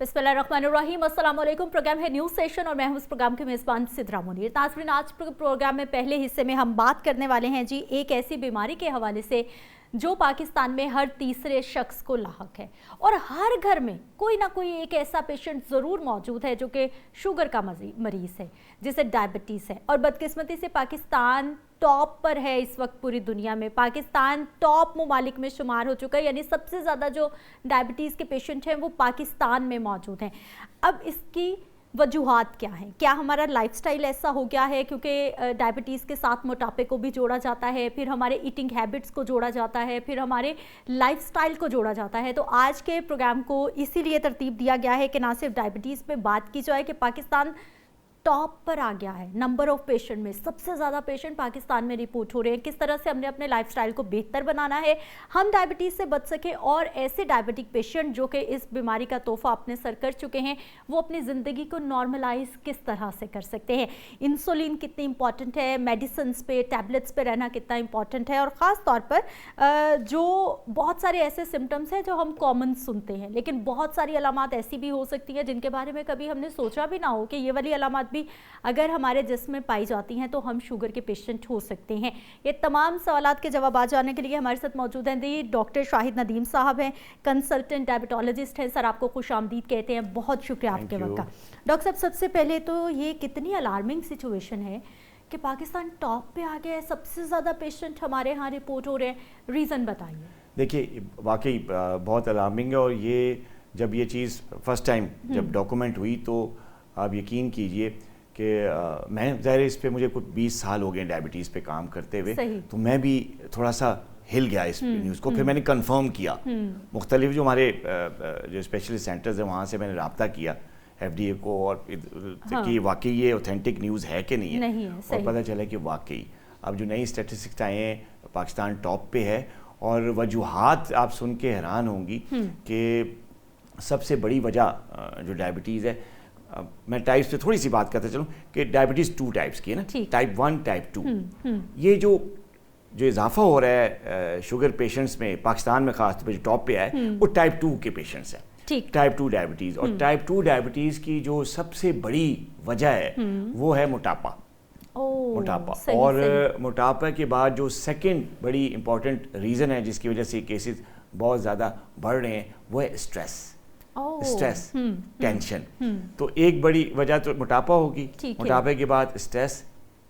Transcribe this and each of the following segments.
बिस्मिल्लाहिर्रहमानिर्रहीम, अस्सलाम वालेकुम। प्रोग्राम है न्यूज़ सेशन और मैं हूं इस प्रोग्राम के मेज़बान सिद्रा मुनीर। नाज़रीन, आज प्रोग्राम में पहले हिस्से में हम बात करने वाले हैं जी एक ऐसी बीमारी के हवाले से जो पाकिस्तान में हर तीसरे शख्स को लाहक है और हर घर में कोई ना कोई एक ऐसा पेशेंट ज़रूर मौजूद है जो कि शुगर का मरीज़ है, जिसे डायबिटीज़ है। और बदकिस्मती से पाकिस्तान टॉप पर है इस वक्त पूरी दुनिया में। पाकिस्तान टॉप ममालिक में शुमार हो चुका है, यानी सबसे ज़्यादा जो डायबिटीज़ के पेशेंट हैं वो पाकिस्तान में मौजूद हैं। अब इसकी वजूहात क्या हैं? क्या हमारा लाइफस्टाइल ऐसा हो गया है, क्योंकि डायबिटीज़ के साथ मोटापे को भी जोड़ा जाता है, फिर हमारे ईटिंग हैबिट्स को जोड़ा जाता है, फिर हमारे लाइफस्टाइल को जोड़ा जाता है। तो आज के प्रोग्राम को इसीलिए तरतीब दिया गया है कि ना सिर्फ डायबिटीज़ पे बात की जाए कि पाकिस्तान टॉप पर आ गया है नंबर ऑफ पेशेंट में, सबसे ज़्यादा पेशेंट पाकिस्तान में रिपोर्ट हो रहे हैं। किस तरह से हमने अपने लाइफस्टाइल को बेहतर बनाना है, हम डायबिटीज़ से बच सकें और ऐसे डायबिटिक पेशेंट जो कि इस बीमारी का तोहफा अपने सर कर चुके हैं वो अपनी ज़िंदगी को नॉर्मलाइज किस तरह से कर सकते हैं। इंसुलिन कितनी इंपॉर्टेंट है, मेडिसिन पे टैबलेट्स पे रहना कितना इंपॉर्टेंट है, और ख़ास तौर पर जो बहुत सारे ऐसे सिम्टम्स हैं जो हम कॉमन सुनते हैं, लेकिन बहुत सारी अलामात ऐसी भी हो सकती हैं जिनके बारे में कभी हमने सोचा भी ना हो कि ये वाली अलामात भी अगर हमारे जिस्म में पाई जाती हैं तो हम शुगर के पेशेंट हो सकते हैं। ये तमाम सवालात के जवाब आ जाने के लिए हमारे साथ मौजूद हैं दी डॉक्टर शाहिद नदीम साहब हैं, कंसल्टेंट डायबिटोलॉजिस्ट हैं। सर, आपको खुशामदीद कहते हैं, बहुत शुक्रिया आपके वक्त का। डॉक्टर साहब, सबसे पहले तो ये कितनी अलार्मिंग सिचुएशन है कि पाकिस्तान टॉप पे आ गया है, सबसे ज़्यादा पेशेंट हमारे यहाँ रिपोर्ट हो रहे हैं, रीज़न बताइए। देखिए, वाकई बहुत अलार्मिंग है, और ये जब ये चीज़ फर्स्ट टाइम जब डॉक्यूमेंट हुई तो आप यकीन कीजिए कि मैं ज़ाहिर इस पे मुझे कुछ 20 साल हो गए डायबिटीज़ पे काम करते हुए, तो मैं भी थोड़ा सा हिल गया इस न्यूज़ को। फिर मैंने कंफर्म किया, मुख्तलिफ जो हमारे जो स्पेशलिस्ट सेंटर्स हैं वहाँ से मैंने रब्ता किया FDA को, और कि वाकई ये ऑथेंटिक न्यूज़ है कि नहीं है, और पता चला कि वाकई अब जो नई स्टैटिस्टिक्स आए हैं पाकिस्तान टॉप पे है। और वजूहात आप सुन के हैरान होंगी कि सबसे बड़ी वजह जो डायबिटीज़ है, मैं टाइप्स पे थोड़ी सी बात करते चलूँ कि डायबिटीज़ 2 टाइप्स की है ना, टाइप 1 टाइप 2। ये जो इजाफा हो रहा है शुगर पेशेंट्स में पाकिस्तान में खास तौर पर टॉप पे है वो टाइप 2 के पेशेंट्स हैं, टाइप 2 डायबिटीज़। और टाइप 2 डायबिटीज़ की जो सबसे बड़ी वजह है वो है मोटापा। और मोटापा के बाद जो सेकंड बड़ी इंपॉर्टेंट रीज़न है जिसकी वजह से केसेस बहुत ज़्यादा बढ़ रहे हैं वो है स्ट्रेस। Stress, tension. तो एक बड़ी वजह तो मोटापा होगी, मोटापे के बाद स्ट्रेस,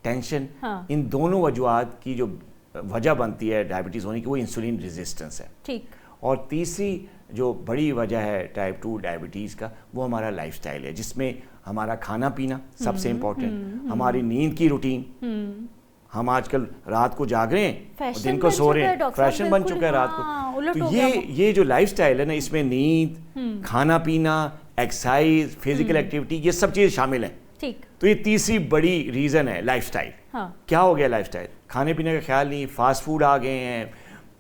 टेंशन, इन दोनों वजूहात की जो वजह बनती है डायबिटीज़ होने की वो इंसुलिन रेजिस्टेंस है। ठीक। और तीसरी जो बड़ी वजह है टाइप 2 डायबिटीज़ का वो हमारा लाइफस्टाइल है, जिसमें हमारा खाना पीना सबसे इम्पोर्टेंट, हमारी नींद की रूटीन। हम आजकल रात को जाग रहे हैं, दिन को सो रहे हैं, फैशन बन चुका है रात को। तो ये जो लाइफस्टाइल है ना, इसमें नींद, खाना पीना, एक्सरसाइज, फिजिकल एक्टिविटी, ये सब चीज़ें शामिल हैं। ठीक। तो ये तीसरी बड़ी रीज़न है लाइफस्टाइल। क्या हो गया लाइफस्टाइल? खाने पीने का ख्याल नहीं, फास्ट फूड आ गए हैं,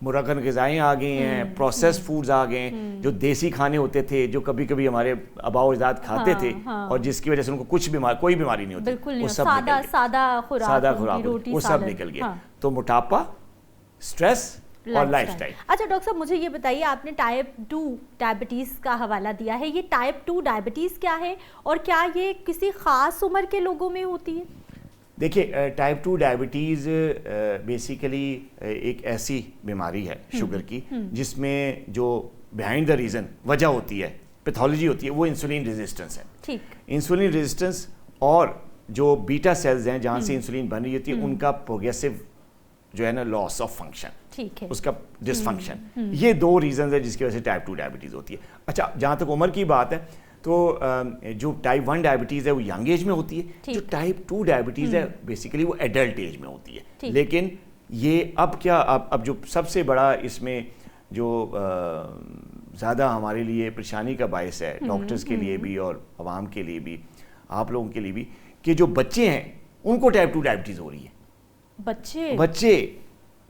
मुरक्कन ग़िज़ाएँ आ गए हैं, प्रोसेस्ड फूड्स आ गए हैं, जो देसी खाने होते थे जो कभी कभी हमारे आबाओ अजदाद खाते थे, और जिसकी वजह से उनको कोई बीमारी नहीं होती, वो सब सादा खुराक वो सब निकल गया। तो मोटापा, स्ट्रेस और लाइफस्टाइल। अच्छा डॉक्टर साहब, मुझे ये बताइए, आपने टाइप 2 डायबिटीज़ का हवाला दिया है, ये टाइप 2 डायबिटीज़ क्या है और क्या ये किसी ख़ास उम्र के लोगों में होती है? देखिए, टाइप 2 डायबिटीज़ बेसिकली एक ऐसी बीमारी है शुगर की जिसमें जो बिहाइंड द रीज़न वजह होती है, पैथोलॉजी होती है, वो इंसुलिन रेजिस्टेंस है। ठीक। इंसुलिन रेजिस्टेंस और जो बीटा सेल्स हैं जहाँ से इंसुलिन बन रही होती है उनका प्रोग्रेसिव जो है ना लॉस ऑफ फंक्शन, ठीक है, उसका डिसफंक्शन, ये 2 रीज़न है जिसकी वजह से टाइप 2 डायबिटीज़ होती है। अच्छा, जहाँ तक उम्र की बात है तो जो टाइप 1 डायबिटीज़ है वो यंग एज में होती है, जो टाइप 2 डायबिटीज़ है बेसिकली वो एडल्ट एज में होती है। लेकिन ये अब जो सबसे बड़ा इसमें जो ज़्यादा हमारे लिए परेशानी का बायस है, डॉक्टर्स के लिए भी और आवाम के लिए भी, आप लोगों के लिए भी, कि जो बच्चे हैं उनको टाइप 2 डायबिटीज़ हो रही है। बच्चे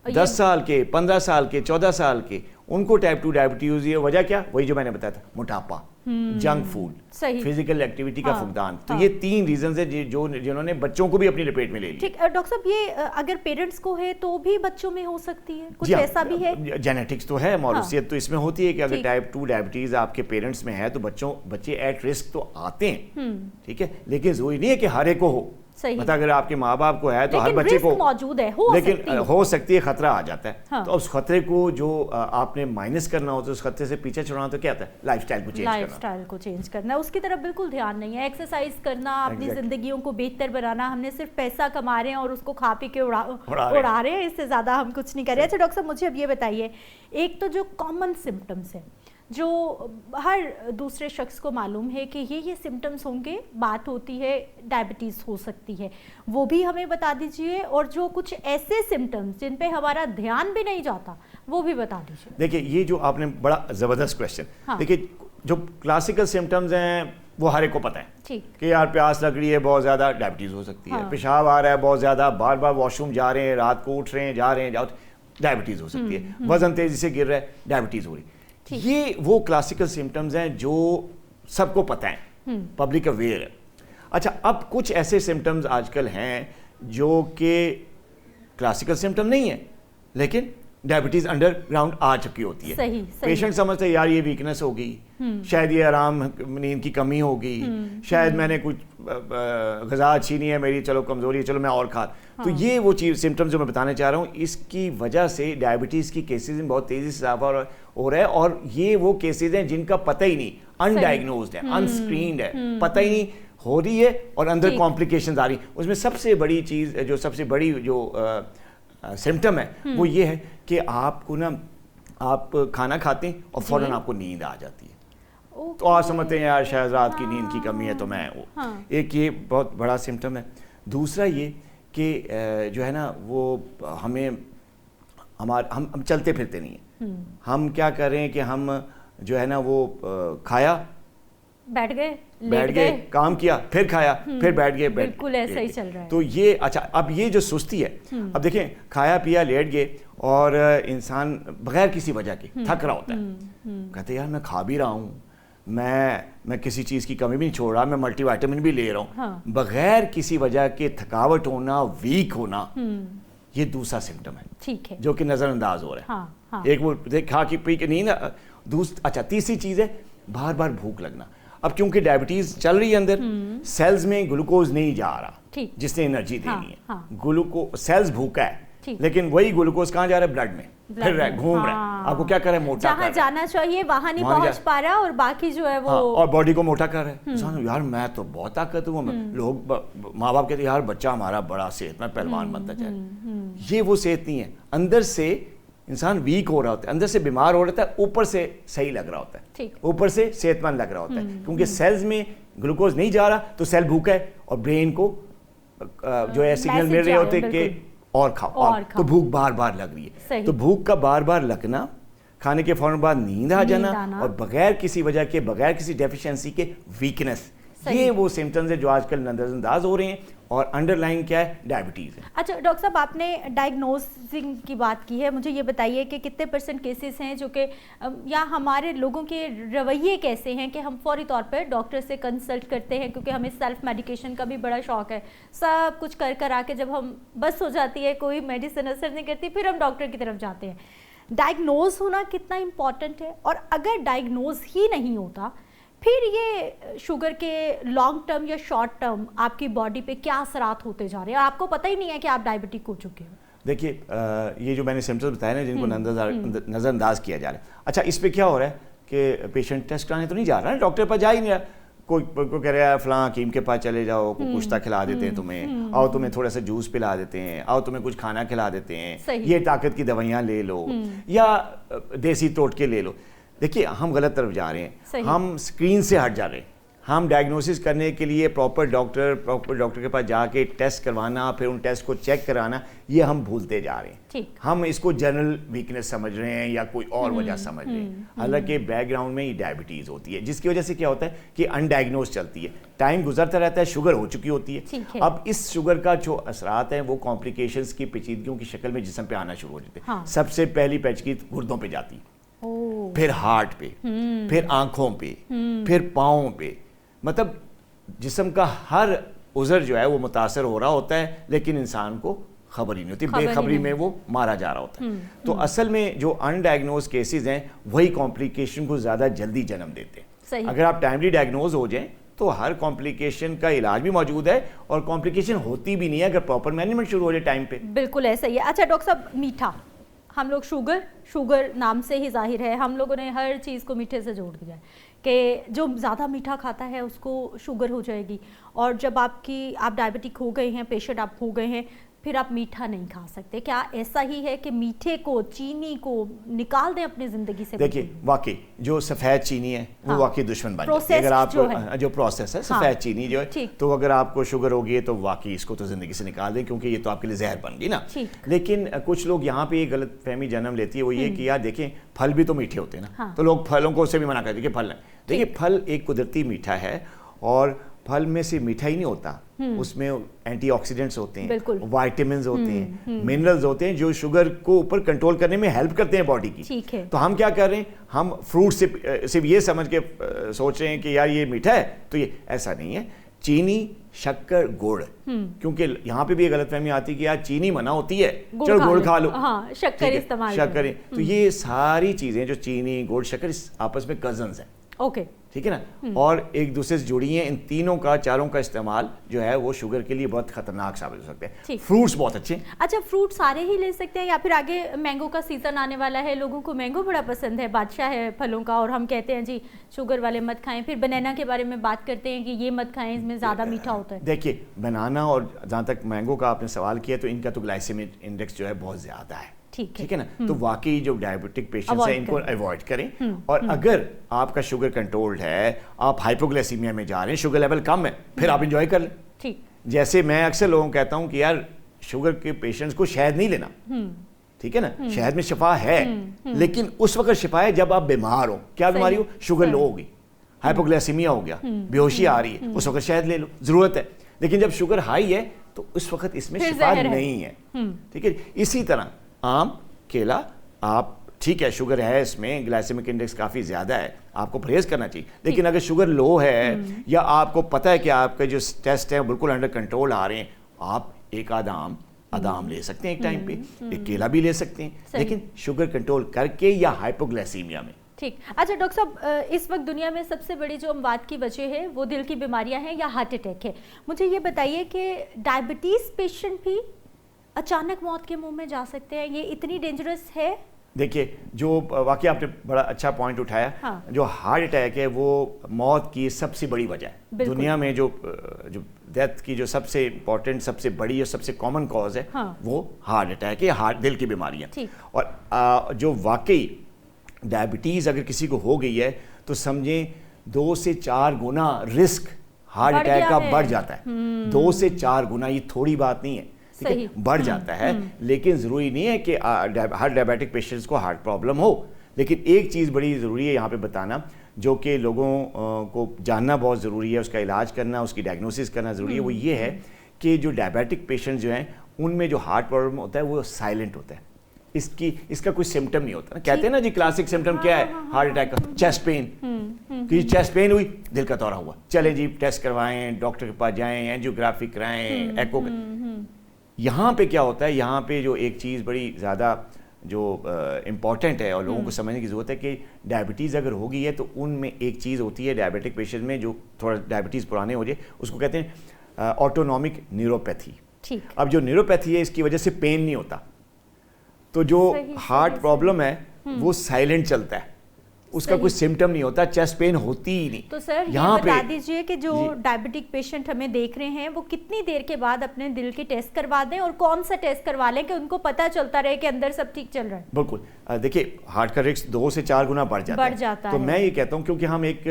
10 साल के, 15 साल के, 14 साल के, उनको टाइप 2 डायबिटीज हुई है। वजह क्या? वही जो मैंने बताया था, मोटापा, जंक फूड, फिजिकल एक्टिविटी का फुकदान। तो ये 3 रीजंस है जो जिन्होंने बच्चों को भी अपनी लपेट में ले लिया। ठीक, डॉक्टर साहब ये अगर पेरेंट्स को है तो भी बच्चों में हो सकती है, कुछ ऐसा भी है? जेनेटिक्स तो है, मौरूसियत तो इसमें होती है कि अगर टाइप 2 डायबिटीज आपके पेरेंट्स में है तो बच्चे एट रिस्क तो आते हैं, ठीक है, लेकिन जरूरी नहीं है कि हर एक को हो। मतलब अगर आपके माँ बाप को है तो हर बच्चे को मौजूद है, लेकिन हो सकती है, खतरा आ जाता है। हाँ। तो उस खतरे को जो आपने माइनस करना होता है, उस खतरे से पीछे छुड़ाना तो क्या होता है? लाइफस्टाइल को चेंज करना, उसकी तरफ बिल्कुल ध्यान नहीं है। एक्सरसाइज करना, अपनी जिंदगियों को बेहतर बनाना। हमने सिर्फ पैसा कमा रहे हैं और उसको खा पी के उड़ा रहे हैं, इससे ज्यादा हम कुछ नहीं कर रहे। अच्छा डॉक्टर साहब मुझे अब ये बताइए, एक तो जो कॉमन सिम्टम्स है जो हर दूसरे शख्स को मालूम है कि ये सिम्टम्स होंगे, बात होती है डायबिटीज़ हो सकती है, वो भी हमें बता दीजिए। और जो कुछ ऐसे सिम्टम्स जिन पे हमारा ध्यान भी नहीं जाता वो भी बता दीजिए। देखिए ये जो आपने बड़ा ज़बरदस्त क्वेश्चन, हाँ। देखिए जो क्लासिकल सिम्टम्स हैं वो हर एक को पता है कि यार प्यास लग रही है बहुत ज़्यादा, डायबिटीज़ हो सकती है। पेशाब आ रहा है बहुत ज़्यादा, बार बार वॉशरूम जा रहे हैं, रात को उठ रहे हैं, जा रहे हैं, डायबिटीज़ हो सकती है। वजन तेज़ी से गिर रहा है, डायबिटीज़ हो रही है। ये वो क्लासिकल सिम्टम्स हैं जो सबको पता है, पब्लिक अवेयर है। अच्छा, अब कुछ ऐसे सिम्टम्स आजकल हैं जो कि क्लासिकल सिम्टम नहीं है लेकिन डायबिटीज अंडरग्राउंड आ चुकी होती है। सही। पेशेंट समझते हैं यार ये वीकनेस होगी, शायद ये आराम नींद की कमी होगी, शायद मैंने कुछ ग़िज़ा अच्छी नहीं है मेरी, चलो कमज़ोरी है, चलो मैं और खा। हाँ। तो ये वो चीज़ सिम्टम्स जो मैं बताना चाह रहा हूँ, इसकी वजह से डायबिटीज़ की केसेस में बहुत तेज़ी से इजाफा हो रहा है। और ये वो केसेस हैं जिनका पता ही नहीं, अनडायग्नोज्ड है, अनस्क्रीन्ड है, पता ही नहीं हो रही है और अंदर कॉम्प्लिकेशंस आ रही। उसमें सबसे बड़ी चीज़ जो सबसे बड़ी जो सिम्टम है वो ये है कि आपको ना, आप खाना खाते हैं और फ़ौरन आपको नींद आ जाती है। तो आप समझते हैं यार शायद रात की नींद की कमी है तो मैं वो। हाँ। एक ये बहुत बड़ा सिम्टम है। दूसरा ये कि जो है ना वो हम चलते फिरते नहीं हैं। हम क्या कर रहे हैं कि हम जो है ना वो खाया, बैठ गए, काम किया, फिर खाया, फिर बैठ गए, बिल्कुल ऐसा ही चल रहा है। तो ये अच्छा, अब ये जो सुस्ती है, अब देखें खाया पिया लेट गए और इंसान बगैर किसी वजह के थक रहा होता है। कहते यार मैं खा भी रहा हूँ, मैं किसी चीज़ की कमी भी नहीं छोड़ रहा, मैं मल्टीविटामिन भी ले रहा हूँ। हाँ। बगैर किसी वजह के थकावट होना, वीक होना, ये दूसरा सिम्टम है, ठीक है, जो कि नज़रअंदाज हो रहा है। हाँ, हाँ। एक वो खा के पी के नींद। अच्छा, तीसरी चीज़ है बार बार भूख लगना। अब क्योंकि डायबिटीज चल रही है अंदर, सेल्स में ग्लूकोज नहीं जा रहा जिसने एनर्जी देनी है। हाँ। ग्लूकोज, सेल्स भूखा है लेकिन वही ग्लूकोज कहाँ जा रहा है? ब्लड में फिर रहा है, घूम रहा है, आपको क्या कर रहा है? मोटा जहाँ जाना चाहिए वहां नहीं पहुंच पा रहा और बाकी जो है वो और बॉडी को मोटा कर रहा है। यार मैं तो बहुत ताकतवर हूँ। लोग माँ बाप कहते यार बच्चा हमारा बड़ा सेहतमंद पहलवान बनता जाए। ये वो सेहत नहीं है, अंदर से इंसान वीक हो रहा होता है, अंदर से बीमार हो रहा है, ऊपर से सही लग रहा होता है, ऊपर से सेहतमंद लग रहा होता है। क्योंकि सेल्स में ग्लूकोज नहीं जा रहा तो सेल भूखा है और ब्रेन को जो है सिग्नल मिल रहे होते कि और खाओ, और तो भूख बार बार लग रही है। तो भूख का बार बार लगना, खाने के फौरन बाद नींद आ जाना और बगैर किसी वजह के, बगैर किसी डेफिशिएंसी के वीकनेस, ये वो सिम्टम्स है जो आजकल नजरअंदाज हो रहे हैं और अंडरलाइन क्या है? डायबिटीज़ है। अच्छा डॉक्टर साहब, आपने डायग्नोसिंग की बात की है, मुझे ये बताइए कि कितने % केसेस हैं जो कि या हमारे लोगों के रवैये कैसे हैं कि हम फौरी तौर पर डॉक्टर से कंसल्ट करते हैं, क्योंकि हमें सेल्फ मेडिकेशन का भी बड़ा शौक है। सब कुछ कर आके जब हम बस हो जाती है, कोई मेडिसिन असर नहीं करती, फिर हम डॉक्टर की तरफ जाते हैं। डायग्नोज होना कितना इम्पॉर्टेंट है? और अगर डायग्नोज ही नहीं होता फिर ये शुगर के लॉन्ग टर्म या शॉर्ट टर्म आपकी बॉडी पे क्या असरात होते जा रहे हैं, आपको पता ही नहीं है कि आप डायबिटिक हो चुके हो? देखिए ये जो मैंने सिम्टम्स बताए ना जिनको नज़रअंदाज किया जा रहा है। अच्छा, इस पे क्या हो रहा है कि पेशेंट टेस्ट कराने तो नहीं जा रहा है, डॉक्टर पर जा ही नहीं रहा। कोई कह रहा है फलां हकीम के पास चले जाओ, कोई कुश्ता खिला देते हैं तुम्हें, आओ तुम्हें थोड़ा सा जूस पिला देते हैं, आओ तुम्हें कुछ खाना खिला देते हैं, ये ताकत की दवाइयाँ ले लो या देसी टोटके ले लो। देखिए हम गलत तरफ जा रहे हैं, हम स्क्रीन से हट जा रहे हैं, हम डायग्नोसिस करने के लिए प्रॉपर डॉक्टर के पास जाके टेस्ट करवाना, फिर उन टेस्ट को चेक कराना, ये हम भूलते जा रहे हैं। हम इसको जनरल वीकनेस समझ रहे हैं या कोई और वजह समझ रहे हैं, हालांकि बैकग्राउंड में ही डायबिटीज़ होती है, जिसकी वजह से क्या होता है कि अनडायग्नोज चलती है, टाइम गुजरता रहता है, शुगर हो चुकी होती है। अब इस शुगर का जो असरात हैं वो कॉम्प्लिकेशंस की पेचीदगियों की शक्ल में जिस्म पे आना शुरू हो जाते हैं। हाँ। सबसे पहली पेचीदगी गुर्दों पे जाती है, फिर हार्ट पे, फिर आंखों पे, फिर पाँव पे, मतलब जिस्म का हर उज़र जो है वो मुतासर हो रहा होता है, लेकिन इंसान को खबर ही नहीं होती, बेखबरी में वो मारा जा रहा होता है। तो असल में जो अनडायग्नोज केसेस हैं वही कॉम्प्लिकेशन को ज़्यादा जल्दी जन्म देते हैं। अगर आप टाइमली डायग्नोज हो जाएं तो हर कॉम्प्लिकेशन का इलाज भी मौजूद है और कॉम्प्लिकेशन होती भी नहीं है अगर प्रॉपर मैनेजमेंट शुरू हो जाए टाइम पे। बिल्कुल ऐसा ही है। अच्छा डॉक्टर साहब, मीठा, हम लोग शुगर नाम से ही जाहिर है हम लोगों ने हर चीज़ को मीठे से जोड़ दिया है कि जो ज़्यादा मीठा खाता है उसको शुगर हो जाएगी, और जब आप डायबिटिक हो गए हैं, पेशेंट आप हो गए हैं, फिर आप मीठा नहीं खा सकते। क्या ऐसा ही है कि मीठे को, चीनी को निकाल दें अपनी ज़िंदगी से? देखिए वाकई जो सफ़ेद चीनी है वो वाकई दुश्मन बन जाती है। अगर आप जो प्रोसेस है सफ़ेद चीनी जो है, तो अगर आपको शुगर होगी तो वाकई इसको तो ज़िंदगी से निकाल दें, क्योंकि ये तो आपके लिए जहर बन गई ना। लेकिन कुछ लोग यहाँ पे ये गलत फहमी जन्म लेती है, वो ये कि यार देखें फल भी तो मीठे होते हैं ना, तो लोग फलों को उससे भी मना करते हैं कि फल नहीं। देखिए फल एक कुदरती मीठा है, और फल में से मीठा ही नहीं होता, उसमें एंटीऑक्सीडेंट्स होते हैं, विटामिन्स होते हैं, मिनरल्स होते हैं जो शुगर को ऊपर कंट्रोल करने में हेल्प करते हैं बॉडी की। तो हम क्या कर रहे हैं, हम फ्रूट से सिर्फ ये समझ के सोच रहे हैं कि यार ये मीठा है, तो ये ऐसा नहीं है। चीनी, शक्कर, गुड़, क्योंकि यहाँ पे भी गलतफहमी आती है कि यार चीनी मना होती है, चलो गुड़ खा लो, शक्कर इस्तेमाल शक्कर। तो ये सारी चीजें जो चीनी, गुड़, शक्कर आपस में कजन्स हैं। ओके, ठीक है ना, और एक दूसरे से जुड़ी हैं। इन तीनों का, चारों का इस्तेमाल जो है वो शुगर के लिए बहुत खतरनाक साबित हो सकते हैं। फ्रूट्स बहुत अच्छे। अच्छा, फ्रूट सारे ही ले सकते हैं या फिर आगे मैंगो का सीजन आने वाला है, लोगों को मैंगो बड़ा पसंद है, बादशाह है फलों का, और हम कहते हैं जी शुगर वाले मत खाएं। फिर बनाना के बारे में बात करते हैं कि ये मत खाएं, इसमें ज़्यादा मीठा होता है। देखिए बनाना और जहाँ तक मैंगो का आपने सवाल किया, तो इनका तो ग्लाइसेमिक इंडेक्स जो है बहुत ज़्यादा है। ठीक है ना, तो वाकई जो डायबिटिक पेशेंट्स हैं इनको अवॉइड करें। और अगर आपका शुगर कंट्रोल्ड है, आप हाइपोग्लाइसीमिया में जा रहे हैं, शुगर लेवल कम है, फिर आप एंजॉय कर लें। ठीक, जैसे मैं अक्सर लोगों को कहता हूं कि यार शुगर के पेशेंट्स को शहद नहीं लेना, ठीक है ना, शहद में शिफा है, लेकिन उस वक्त शिफा है जब आप बीमार हो। क्या बीमारी हो, शुगर लो होगी, हाइपोग्लाइसीमिया हो गया, बेहोशी आ रही है, उस वक्त शहद ले लो, जरूरत है। लेकिन जब शुगर हाई है तो उस वक्त इसमें शिफा नहीं है। ठीक है, इसी तरह आम, केला, आप ठीक है शुगर है इसमें, ग्लाइसेमिक इंडेक्स काफ़ी ज़्यादा है, आपको परहेज करना चाहिए। लेकिन अगर शुगर लो है या आपको पता है कि आपके जो टेस्ट है बिल्कुल अंडर कंट्रोल आ रहे हैं, आप एक आदाम ले सकते हैं एक टाइम पे, एक केला भी ले सकते हैं, लेकिन शुगर कंट्रोल करके या हाइपोग्लाइसीमिया में। ठीक। अच्छा डॉक्टर साहब, इस वक्त दुनिया में सबसे बड़ी जो अमवात की वजह है वो दिल की बीमारियां हैं या हार्ट अटैक है। मुझे ये बताइए कि डायबिटीज़ पेशेंट भी अचानक मौत के मुंह में जा सकते हैं, ये इतनी डेंजरस है? देखिए जो वाकई आपने बड़ा अच्छा पॉइंट उठाया। हाँ। जो हार्ट अटैक है वो मौत की सबसे बड़ी वजह है दुनिया में। जो डेथ की जो सबसे इंपॉर्टेंट, सबसे बड़ी और सबसे कॉमन कॉज है, हाँ। वो हार्ट अटैक है, दिल की बीमारियाँ। और जो वाकई डायबिटीज़ अगर किसी को हो गई है तो समझें 2 से 4 गुना रिस्क हार्ट अटैक का बढ़ जाता है। 2 से 4 गुना, ये थोड़ी बात नहीं है, बढ़ जाता है। लेकिन ज़रूरी नहीं है कि हर डायबिटिक पेशेंट्स को हार्ट प्रॉब्लम हो। लेकिन एक चीज़ बड़ी ज़रूरी है यहाँ पे बताना, जो कि लोगों को जानना बहुत ज़रूरी है, उसका इलाज करना, उसकी डायग्नोसिस करना ज़रूरी है। वो ये है कि जो डायबिटिक पेशेंट्स जो हैं उनमें जो हार्ट प्रॉब्लम होता है वो साइलेंट होता है, इसका कोई सिम्टम नहीं होता। कहते हैं ना जी क्लासिक सिम्टम क्या है हार्ट अटैक का, चेस्ट पेन। कि चेस्ट पेन हुई, दिल का दौरा हुआ, चले जी टेस्ट करवाएं, डॉक्टर के पास जाएं, एंजियोग्राफी कराएं, एको। यहाँ पे क्या होता है, यहाँ पे जो एक चीज़ बड़ी ज़्यादा जो इम्पॉर्टेंट है और लोगों को समझने की ज़रूरत है कि डायबिटीज़ अगर होगी है तो उनमें एक चीज़ होती है डायबिटिक पेशेंट में, जो थोड़ा डायबिटीज़ पुराने हो जाए, उसको कहते हैं ऑटोनॉमिक न्यूरोपैथी। अब जो न्यूरोपैथी है इसकी वजह से पेन नहीं होता, तो जो हार्ट प्रॉब्लम है वो साइलेंट चलता है, उसका कोई सिम्टम नहीं होता, चेस्ट पेन होती ही नहीं। तो सर यहाँ बता दीजिए कि जो डायबिटिक पेशेंट हमें देख रहे हैं वो कितनी देर के बाद अपने दिल के टेस्ट करवा दें, और कौन सा टेस्ट करवा लें कि उनको पता चलता रहे कि अंदर सब ठीक चल रहा है? बिल्कुल, देखिए हार्ट का रिस्क 2 से 4 गुना बढ़ जाता है। तो मैं ये कहता हूँ, क्योंकि हम एक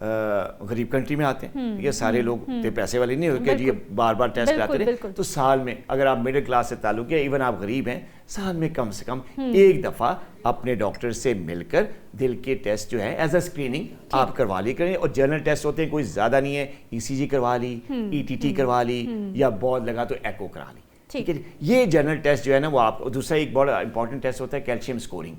गरीब कंट्री में आते हैं, ठीक है, सारे लोग इतने पैसे वाले नहीं होते कि ये बार बार टेस्ट कराते रहे। तो साल में अगर आप मिडिल क्लास से ताल्लुक है, इवन आप गरीब हैं, साल में कम से कम एक दफ़ा अपने डॉक्टर से मिलकर दिल के टेस्ट जो है एज अ स्क्रीनिंग आप करवा ली करें। और जनरल टेस्ट होते हैं, कोई ज़्यादा नहीं है, ECG करवा ली, ETT करवा ली, या बहुत लगा तो एको करा ली, ठीक है। ये जनरल टेस्ट जो है ना वो आप, दूसरा एक बड़ा इंपॉर्टेंट टेस्ट होता है calcium scoring,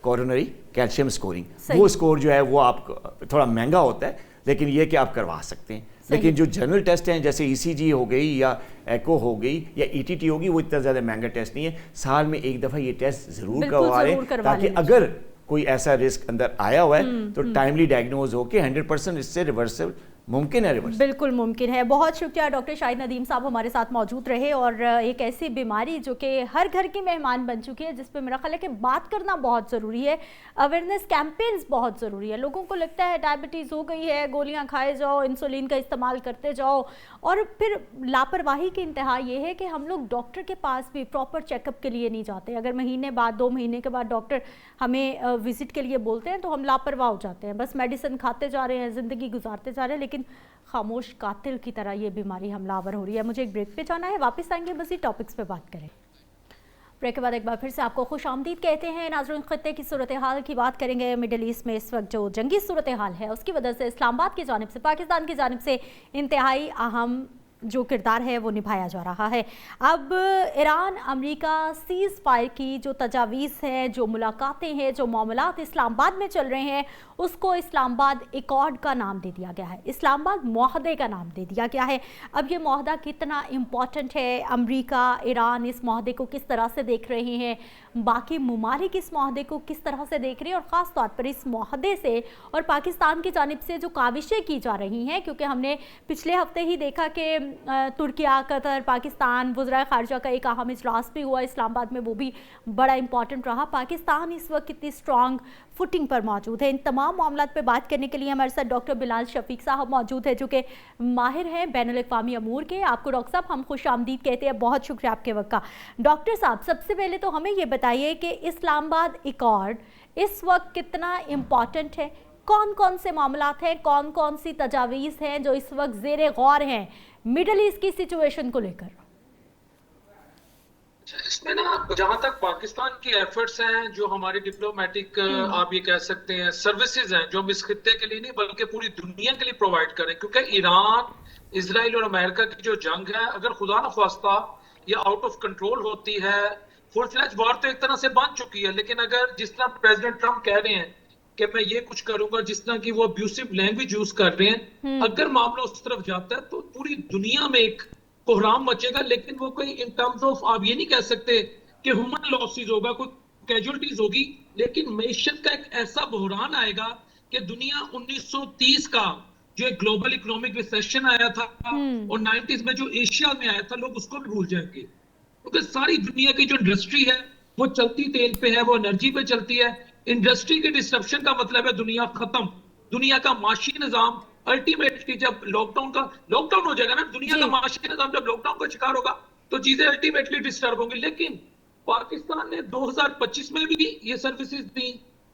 coronary calcium scoring. वो स्कोर जो है वो आप थोड़ा महंगा होता है, लेकिन ये कि आप करवा सकते हैं। लेकिन जो जनरल टेस्ट हैं जैसे ECG हो गई या एको हो गई या ETT होगी, वो इतना ज़्यादा महंगा टेस्ट नहीं है। साल में एक दफ़ा ये टेस्ट ज़रूर करवा लें, ताकि अगर कोई ऐसा रिस्क अंदर आया हुआ है तो टाइमली डायग्नोज हो के 100% इससे रिवर्सल मुमकिन है। बिल्कुल मुमकिन है। बहुत शुक्रिया डॉक्टर शाहिद नदीम साहब हमारे साथ मौजूद रहे, और एक ऐसी बीमारी जो कि हर घर की मेहमान बन चुकी है, जिस पे मेरा ख्याल है कि बात करना बहुत ज़रूरी है, अवेयरनेस कैंपेन्स बहुत ज़रूरी है। लोगों को लगता है डायबिटीज़ हो गई है, गोलियां खाए जाओ, इंसुलिन का इस्तेमाल करते जाओ, और फिर लापरवाही की इंतहा ये है कि हम लोग डॉक्टर के पास भी प्रॉपर चेकअप के लिए नहीं जाते। अगर महीने बाद 2 महीने के बाद डॉक्टर हमें विजिट के लिए बोलते हैं तो हम लापरवाह हो जाते हैं, बस मेडिसिन खाते जा रहे हैं, ज़िंदगी गुजारते जा रहे हैं, लेकिन खामोश कातिल की तरह ये बीमारी हमलावर हो रही है। मुझे एक ब्रेक पे जाना है, वापस आएंगे मज़ीद टॉपिक्स पे बात करें। ब्रेक के बाद एक बार फिर से आपको खुश आमदीद कहते हैं। नाज़रीन, खत्ते की सूरत हाल की बात करेंगे। मिडल ईस्ट में इस वक्त जो जंगी सूरत हाल है उसकी वजह से इस्लामाबाद की जानिब से, पाकिस्तान की जानिब से इंतहाई अहम जो किरदार है वो निभाया जा रहा है। अब ईरान अमेरिका सीज़ फायर की जो तजावीज़ हैं, जो मुलाकातें हैं, जो मामलात इस्लामाबाद में चल रहे हैं, उसको इस्लामाबाद एकॉर्ड का नाम दे दिया गया है, इस्लामाबाद मुआहदे का नाम दे दिया गया है। अब ये मुआहदा कितना इम्पॉर्टेंट है, अमेरिका ईरान इस मुआहदे को किस तरह से देख रहे हैं, बाकी ममालिक इस मुआहदे को किस तरह से देख रहे हैं, और ख़ास तौर पर इस मुआहदे से और पाकिस्तान की जानिब से जो काविशें की जा रही हैं, क्योंकि हमने पिछले हफ्ते ही देखा कि तुर्किया, कतर, पाकिस्तान वज़राए ख़ारिजा का एक अहम इजलास भी हुआ इस्लामाबाद में, वो भी बड़ा इंपॉर्टेंट रहा। पाकिस्तान इस वक्त कितनी स्ट्रॉन्ग फुटिंग पर मौजूद है। इन तमाम मामलात पे बात करने के लिए हमारे साथ डॉक्टर बिलाल शफीक साहब मौजूद है, जो कि माहिर हैं बैनुल-अक़वामी अमूर के। आपको डॉक्टर साहब हम खुश आमदीद कहते हैं, बहुत शुक्रिया आपके वक्त का। डॉक्टर साहब, सबसे पहले तो हमें ये बताइए कि इस्लामाबाद एकॉर्ड इस वक्त कितना इम्पॉर्टेंट है, कौन कौन से मामलात हैं, कौन कौन सी तजावीज़ हैं जो इस वक्त ज़ेरे गौर हैं मिडल ईस्ट की सिचुएशन को लेकर? इसमें ना, जहां तक पाकिस्तान की एफर्ट्स हैं, जो हमारी डिप्लोमेटिक आप ये कह सकते हैं सर्विसेज हैं, जो हम इस खित्ते के लिए नहीं बल्कि पूरी दुनिया के लिए प्रोवाइड करें, क्योंकि ईरान, इजराइल और अमेरिका की जो जंग है, अगर खुदा न ख्वास्ता ये आउट ऑफ कंट्रोल होती है, फुल फ्लैज वॉर तो एक तरह से बन चुकी है, लेकिन अगर जिस तरह प्रेसिडेंट ट्रंप कह रहे हैं कि मैं ये कुछ करूंगा, जिस तरह की वो अब्यूसिव लैंग्वेज यूज कर रहे हैं, अगर मामला उस तरफ जाता है तो पूरी दुनिया में एक कोहराम मचेगा। लेकिन वो कोई इन टर्म्स ऑफ आप ये नहीं कह सकते कि ह्यूमन लॉसेस होगा, कोई कैजुअलिटीज होगी, लेकिन मैशत का एक ऐसा बहरान आएगा कि दुनिया 1930 का जो एक ग्लोबल इकोनॉमिक रिसेशन आया था और 90s में जो एशिया में आया था, लोग उसको भी भूल जाएंगे, क्योंकि सारी दुनिया की जो इंडस्ट्री है वो चलती तेल पे है, वो एनर्जी पे चलती है। इंडस्ट्री के डिस्ट्रप्शन का मतलब है दुनिया खत्म, दुनिया का माशी निजाम अल्टीमेटली जब लॉकडाउन हो जाएगा ना, दुनिया का माशी निजाम जब लॉकडाउन का शिकार होगा तो चीजें अल्टीमेटली डिस्टर्ब होंगी। लेकिन पाकिस्तान ने 2025 में भी ये सर्विसेज दी,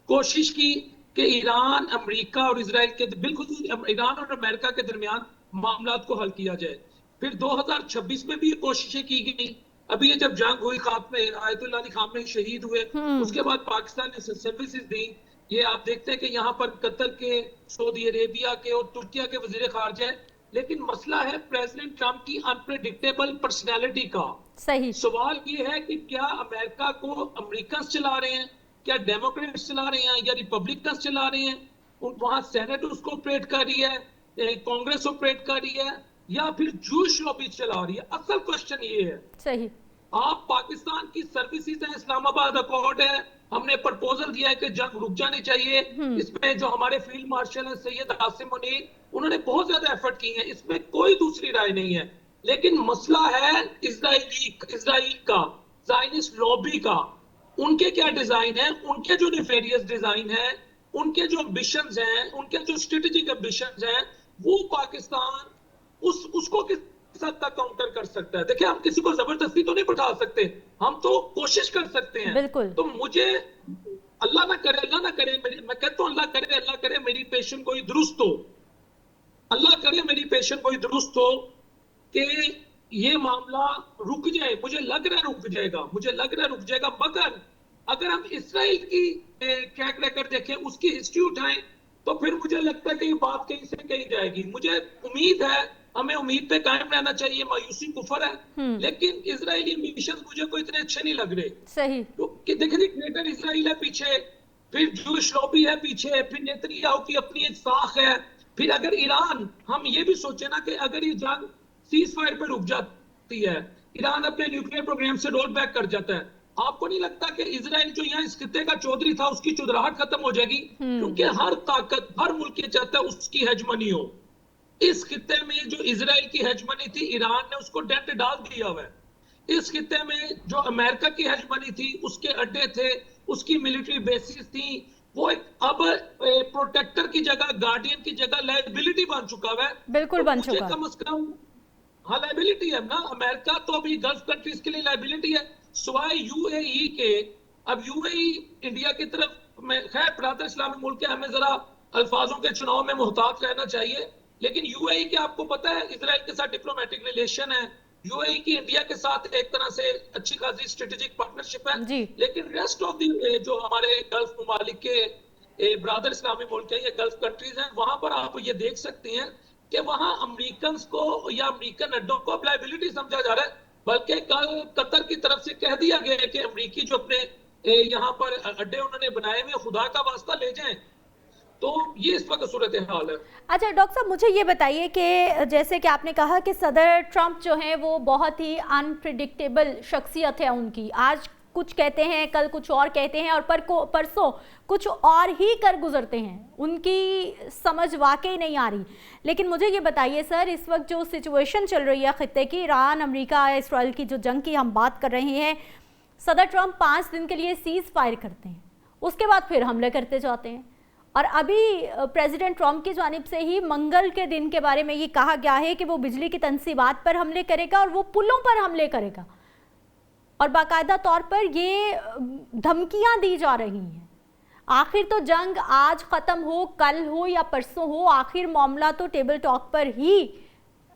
कोशिश की कि ईरान, अमेरिका और इजराइल के, बिल्कुल ईरान और अमेरिका के दरमियान मामलात को हल किया जाए। फिर 2026 में भी ये कोशिशें की गई। अभी ये जब जंग हुई, आयतुल्लाह अली खामेनी शहीद हुए, उसके बाद पाकिस्तान ने सर्विसेज दी। ये आप देखते हैं कि यहाँ पर कतर के, सऊदी अरेबिया के और तुर्किया के वजीर खारजा है, लेकिन मसला है प्रेसिडेंट ट्रंप की अनप्रेडिक्टेबल पर्सनैलिटी का। सही सवाल ये है कि क्या अमेरिका को अमेरिकन चला रहे हैं, क्या डेमोक्रेट्स चला रहे हैं या रिपब्लिकन चला रहे हैं, वहां सेनेट उसको ऑपरेट कर रही है, कांग्रेस ऑपरेट कर रही है, या फिर जूश लॉबी चला रही है? असल क्वेश्चन ये है। सही, आप पाकिस्तान की सर्विसेज है, इस्लामाबाद अकॉर्ड है, हमने प्रपोजल दिया है कि जंग रुक जानी चाहिए। इसमें जो हमारे फील्ड मार्शल है सैयद आसिम मुनीर, उन्होंने बहुत ज्यादा एफर्ट की है, इसमें कोई दूसरी राय नहीं है। लेकिन मसला है इजराइल का, ज़ायनिस्ट लॉबी का, उनके क्या डिजाइन है, उनके जो नेफेरियस डिजाइन है, उनके जो एम्बिशंस हैं, उनके जो स्ट्रेटेजिक एम्बिशंस हैं, वो पाकिस्तान उसको किस हद तक काउंटर कर सकता है। देखिए, हम किसी को जबरदस्ती तो नहीं बैठा सकते, हम तो कोशिश कर सकते हैं। बिल्कुल। तो मुझे अल्लाह ना करे मैं कहता हूँ अल्लाह करे मेरी पेशेंट कोई दुरुस्त हो, अल्लाह करे मेरी पेशेंट कोई दुरुस्त हो कि ये मामला रुक जाए। मुझे लग रहा है रुक जाएगा, मगर अगर हम इसराइल की ट्रैक रिकॉर्ड देखें, उसकी हिस्ट्री उठाएं, तो फिर मुझे लगता है कि ये बात कहीं से कहीं जाएगी। मुझे उम्मीद है, हमें उम्मीद पे कायम रहना चाहिए। मायूसी कुफर है, लेकिन इजरायली मिशन मुझे कोई इतने अच्छे नहीं लग रहे। सही, तो देखिए ग्रेटर इजराइल है पीछे, फिर जूश लॉबी है पीछे, फिर नेतन्याहू की अपनी एक साख है, फिर अगर ईरान, हम ये भी सोचे ना कि अगर ये जंग सीज फायर पर रुक जाती है, ईरान अपने न्यूक्लियर प्रोग्राम से रोल बैक कर जाता है, आपको नहीं लगता कि इजराइल जो यहाँ इस खित्ते का चौधरी था, उसकी चुदराहट खत्म हो जाएगी? क्योंकि हर ताकत, हर मुल्क ये चाहता है उसकी हेजमनी हो। इस खित्ते में जो इजराइल की हेजमनी थी, ईरान ने उसको डेंट डाल दिया हुआ है। इस खित्ते में जो अमेरिका की हेजमनी थी, उसके अड्डे थे, उसकी मिलिट्री बेसिस थी, वो एक अब प्रोटेक्टर की जगह, गार्डियन की जगह लायबिलिटी बन चुका है। बिल्कुल बन चुका है। कम से कम हाँ लायबिलिटी है ना। अमेरिका तो अभी गल्फ कंट्रीज के लिए लायबिलिटी है, सिवाय यूएई के। अब यूएई इंडिया की तरफ में, खैर बरादर इस्लामी मुल्क है, हमें जरा अल्फाजों के चुनाव में मुहतात रहना चाहिए, लेकिन यूएई के आपको पता है इजराइल के साथ डिप्लोमेटिक रिलेशन है, यूएई की इंडिया के साथ एक तरह से अच्छी खासी स्ट्रेटेजिक पार्टनरशिप है। लेकिन रेस्ट ऑफ द जो हमारे गल्फ ममालिक के बरादर इस्लामी मुल्क है, ये गल्फ कंट्रीज हैं, वहां पर आप ये देख सकते हैं कि वहां अमेरिकन को या अमेरिकन अड्डों को अब लायबिलिटी समझा जा रहा है। बल्कि कल कतर की तरफ से कह दिया गया है कि अमेरिकी जो अपने यहाँ पर अड्डे उन्होंने बनाए हुए, खुदा का वास्ता ले जाएं। तो ये इस वक्त सूरत हाल है। अच्छा डॉक्टर साहब, मुझे ये बताइए कि जैसे कि आपने कहा कि सदर ट्रंप जो हैं वो बहुत ही अनप्रिडिक्टेबल शख्सियत है उनकी, आज कुछ कहते हैं, कल कुछ और कहते हैं, और परसों कुछ और ही कर गुजरते हैं, उनकी समझ वाकई नहीं आ रही। लेकिन मुझे ये बताइए सर, इस वक्त जो सिचुएशन चल रही है खित्ते की, ईरान अमेरिका इसराइल की जो जंग की हम बात कर रहे हैं, सदर ट्रंप 5 दिन के लिए सीज फायर करते हैं, उसके बाद फिर हमले करते जाते हैं, और अभी प्रेसिडेंट ट्रंप की जानिब से ही मंगल के दिन के बारे में ये कहा गया है कि वो बिजली की तंसीबात पर हमले करेगा और वो पुलों पर हमले करेगा, और बाकायदा तौर पर ये धमकियां दी जा रही हैं। आखिर तो जंग आज ख़त्म हो, कल हो या परसों हो, आखिर मामला तो टेबल टॉक पर ही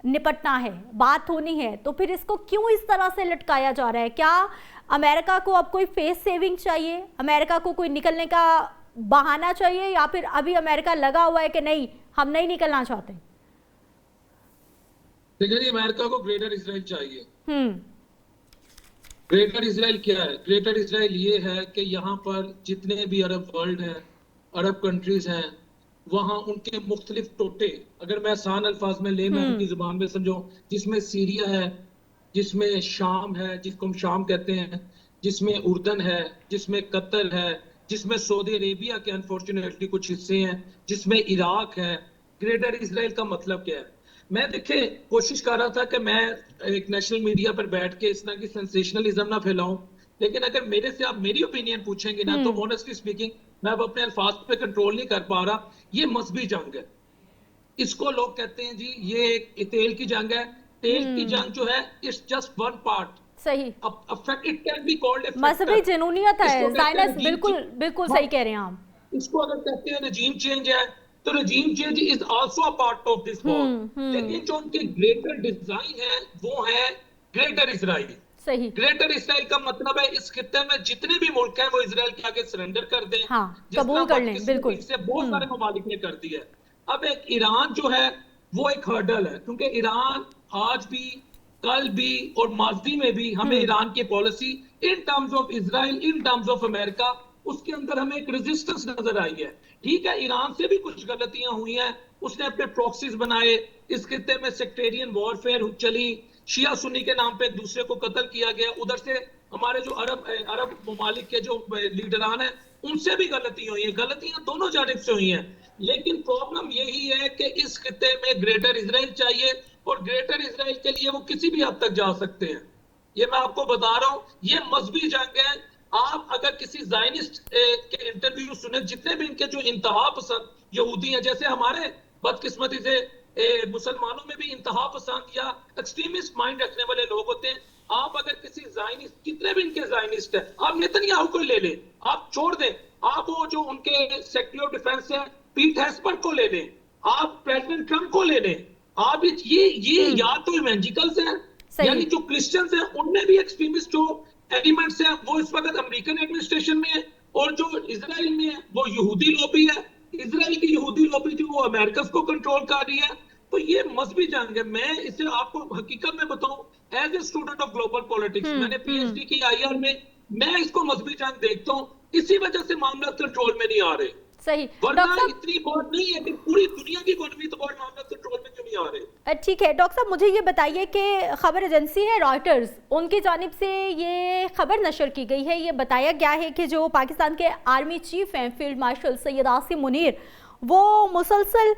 निपटना है, बात होनी है, तो फिर इसको क्यों इस तरह से लटकाया जा रहा है? क्या अमेरिका को अब कोई फेस सेविंग चाहिए, अमेरिका को कोई निकलने का बहाना चाहिए, या फिर अभी अमेरिका लगा हुआ है कि नहीं, हम नहीं निकलना चाहते? देखिए, अमेरिका को ग्रेटर इजराइल चाहिए। ग्रेटर इजराइल क्या है? ग्रेटर इजराइल ये है कि यहाँ पर जितने भी अरब वर्ल्ड हैं, अरब कंट्रीज हैं, वहाँ उनके मुख्तलिफ टोटे, अगर मैं आसान अल्फाज में ले, मैं उनकी जुबान में समझो, जिसमें सीरिया है, जिसमें शाम है, जिसको हम शाम कहते हैं, जिसमें उर्दन है, जिसमें कतर है, जिसमें सऊदी अरेबिया के अनफॉर्चुनेटली कुछ हिस्से हैं, जिसमें इराक है। ग्रेटर इजराइल का मतलब क्या है? मैं देखे कोशिश कर रहा था कि मैं एक नेशनल मीडिया पर बैठ के इस तरह की सेंसेशनलिज्म ना फैलाऊं, लेकिन अगर मेरे से आप मेरी ओपिनियन पूछेंगे ना, तो ऑनेस्टली स्पीकिंग मैं अब अपने अल्फाज पे कंट्रोल नहीं कर पा रहा। ये मजहबी जंग है, इसको लोग कहते हैं जी ये एक तेल की जंग है। तेल की जंग जो है, इट्स जस्ट वन पार्ट। सही, इट कैन बी कॉल्ड मजहबी जिनूनियत है, साइनस, बिल्कुल सही कह रहे हैं आप। इसको अगर कहते हैं रजीम चेंज है, तो रजीम change is also a part of this war. लेकिन जो उनके ग्रेटर डिजाइन है, वो है ग्रेटर इजराइल। सही, ग्रेटर इजराइल का मतलब है इस खित्ते में जितने भी मुल्क हैं, वो इजराइल के आगे सरेंडर कर दें। हाँ, कबूल कर लें, बिल्कुल। से बहुत सारे ममालिक ने कर दिया। अब एक ईरान जो है, वो एक हर्डल है, क्योंकि ईरान आज भी, कल भी और माजी में भी हमें ईरान की policy in terms of Israel, in terms of America, उसके अंदर हमें एक रेजिस्टेंस नजर आई है। ठीक है, ईरान से भी कुछ गलतियां हुई हैं, उसने अपने प्रॉक्सीज बनाए, इस खित्ते में सेक्टेरियन वॉरफेयर चली, शिया सुन्नी के नाम पे एक दूसरे को कत्ल किया गया। उधर से हमारे जो अरब ममालिक के जो लीडरान हैं, उनसे भी गलतियां हुई हैं। गलतियां दोनों जानिब से हुई हैं, लेकिन प्रॉब्लम यही है कि इस खित्ते में ग्रेटर इजराइल चाहिए, और ग्रेटर इजराइल के लिए वो किसी भी हद तक जा सकते हैं। ये मैं आपको बता रहा हूं, ये मजहबी जंग है। आप अगर किसी जायनिस्ट के इंटरव्यू सुने, जितने भी इनके जो इंतहा पसंद यहूदी हैं, जैसे हमारे बदकिस्मती से मुसलमानों में भी इंतहा पसंद या एक्सट्रीमिस्ट माइंड रखने वाले लोग होते हैं। आप अगर किसी जायनिस्ट, कितने भी इनके जायनिस्ट है, आप नेतन्याहू को ले लें, आप छोड़ दें, आप वो जो उनके सेक्रेटरी ऑफ डिफेंस है पीट हेस्पर को ले लें, आप प्रेसिडेंट ट्रंप को ले लें, आप ये या तो इवेंजिकल्स हैं, यानी जो क्रिश्चियंस हैं उनमें भी एक्सट्रीमिस्ट जो एलिमेंट्स हैं वो इस वक्त अमेरिकन एडमिनिस्ट्रेशन में है, और जो इजराइल में है वो यहूदी लॉबी है, इजराइल की यहूदी लॉबी जो वो अमेरिका को कंट्रोल कर रही है। तो ये मजहबी जंग है। मैं इसे आपको हकीकत में बताऊं, as a student of global politics, मैंने पीएचडी की आईआर में, मैं इसको मजहबी जंग देखता हूं, इसी वजह से मामला कंट्रोल में नहीं आ रहे। सही, वरना इतनी बहुत नहीं है कि पूरी दुनिया की इकोनॉमी तो बहुत मामला कंट्रोल में क्यों नहीं आ रहे। ठीक है डॉक्टर साहब, मुझे ये बताइए कि खबर एजेंसी है रॉयटर्स, उनकी जानिब से ये खबर नशर की गई है, ये बताया गया है कि जो पाकिस्तान के आर्मी चीफ हैं फील्ड मार्शल सैयद आसिम मुनीर, वो मुसलसल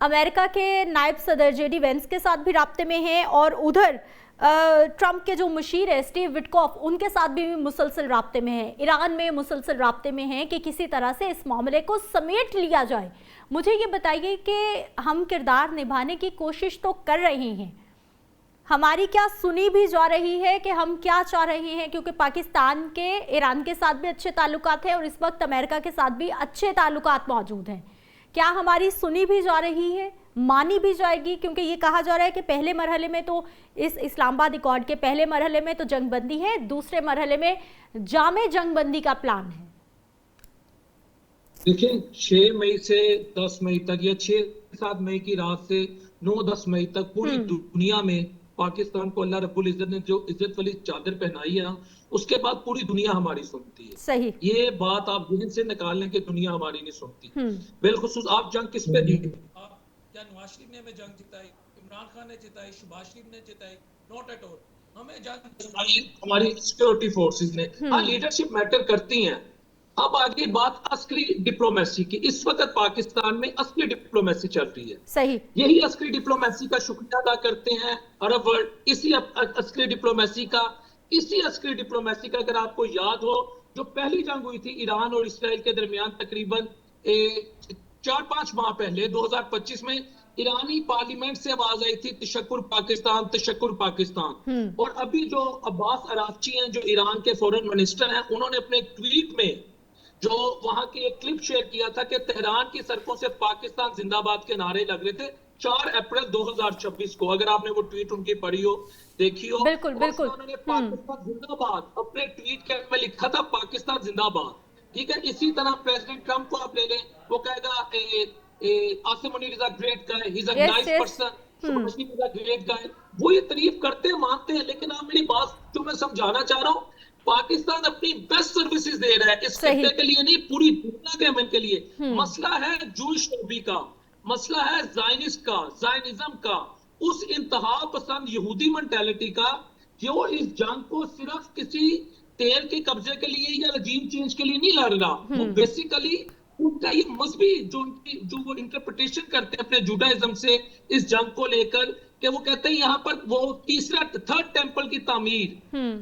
अमेरिका के नायब सदर जेडी वेंस के साथ भी राब्ते में हैं, और उधर ट्रंप के जो मुशीर है स्टीव विटकॉफ, उनके साथ भी मुसलसल राब्ते में हैं, ईरान में मुसलसल राब्ते में हैं कि किसी तरह से इस मामले को समेट लिया जाए। मुझे ये बताइए कि हम किरदार निभाने की कोशिश तो कर रहे हैं, हमारी क्या सुनी भी जा रही है कि हम क्या चाह रहे हैं, क्योंकि पाकिस्तान के ईरान के साथ भी अच्छे ताल्लुकात हैं और इस वक्त अमेरिका के साथ भी अच्छे ताल्लुकात मौजूद हैं। क्या हमारी सुनी भी जा रही है, मानी भी जाएगी? क्योंकि ये कहा जा रहा है कि पहले मरहले में तो इस इस्लामाबाद अकॉर्ड के पहले मरहले में तो जंगबंदी है, दूसरे मरहले में जामे जंगबंदी का प्लान है। देखिए 6 मई से 10 मई तक या 6-7 मई की रात से 9-10 मई तक पूरी दुनिया में पाकिस्तान को अल्लाह रब्बुल इज्जत ने जो इज्जत वाली चादर पहनाई है, उसके बाद पूरी दुनिया हमारी सुनती है। सही, ये बात आप जहन से निकाल लें कि दुनिया हमारी नहीं सुनती। बिलखुसूस आप जंग किस पे जीते? क्या नवाज शरीफ ने हमें जंग जिताई, इमरान खान ने जिताई, शहबाज शरीफ ने जिताई? Not at all. हमें जंग हमारी सिक्योरिटी फोर्सेस ने। हाँ, लीडरशिप मैटर करती हैं। अब आगे बात असली डिप्लोमेसी की। इस वक्त पाकिस्तान में असली डिप्लोमेसी चल रही है। सही, यही असली डिप्लोमेसी का शुक्रिया अदा करते हैं अरब वर्ल्ड। इसी असली डिप्लोमेसी का अगर आपको याद हो, जो पहली जंग हुई थी ईरान और इसराइल के दरमियान तकरीबन 4-5 माह पहले 2025 में ईरानी पार्लियामेंट से आवाज आई थी तशक्कुर पाकिस्तान। और अभी जो अब्बास अरागची हैं, जो ईरान के फॉरेन मिनिस्टर हैं, उन्होंने अपने ट्वीट में जो वहां की एक क्लिप शेयर किया था कि तेहरान की सड़कों से पाकिस्तान जिंदाबाद के नारे लग रहे थे 4 अप्रैल 2026 को। अगर आपने वो ट्वीट उनकी पढ़ी हो, देखी हो, बिल्कुल बिल्कुल, उन्होंने पाकिस्तान जिंदाबाद अपने ट्वीट के में लिखा था, पाकिस्तान जिंदाबाद। ठीक है, इसी तरह प्रेसिडेंट ट्रंप को आप ले लें, वो कहेगा Asim Munir is a great guy, he is a nice person, great guy. वो ये तारीफ करते हैं, मानते हैं, लेकिन आप मेरी बात जो मैं समझाना चाह रहा हूँ, पाकिस्तान अपनी बेस्ट सर्विसेज दे रहा है इस खित्ते के लिए नहीं, पूरी दुनिया के अमन के लिए। मसला है जूश लॉबी का, मसला है जायनिस्ट का, जायनिज्म का, उस इंतहा पसंद यहूदी मेंटालिटी का, जो इस जंग को सिर्फ किसी तेल के कब्जे के लिए या रजीम चेंज के लिए नहीं लड़ रहा। वो बेसिकली उनका ये मजहबी जो वो इंटरप्रिटेशन करते हैं अपने जुडाइज्म से इस जंग को लेकर, कि वो कहते हैं यहाँ पर वो थर्ड टेंपल की तामीर।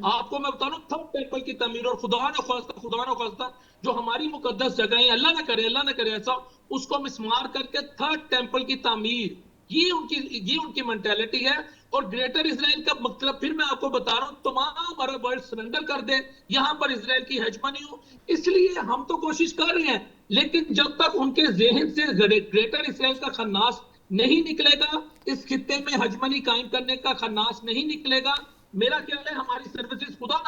आपको मैं बता रहा हूँ, थर्ड टेंपल की तामीर, और खुदा न खास्ता जो हमारी मुकद्दस जगह है, अल्लाह ना करे ऐसा, उसको मिसमार करके थर्ड टेंपल की तामीर, ये उनकी मेंटालिटी है। और ग्रेटर इजराइल का मतलब फिर मैं आपको बता रहा हूं, तमाम अरब वर्ल्ड सरेंडर कर दे, यहां पर इजराइल की हेजमनी हो। इसलिए हम तो कोशिश कर रहे हैं, लेकिन जब तक उनके ज़हन से ग्रेटर इजराइल का खन्नास नहीं निकलेगा, इस खित्ते में हेजमनी कायम करने का खन्नास नहीं निकलेगा, मेरा ख्याल है हमारी सर्विसेज खुदा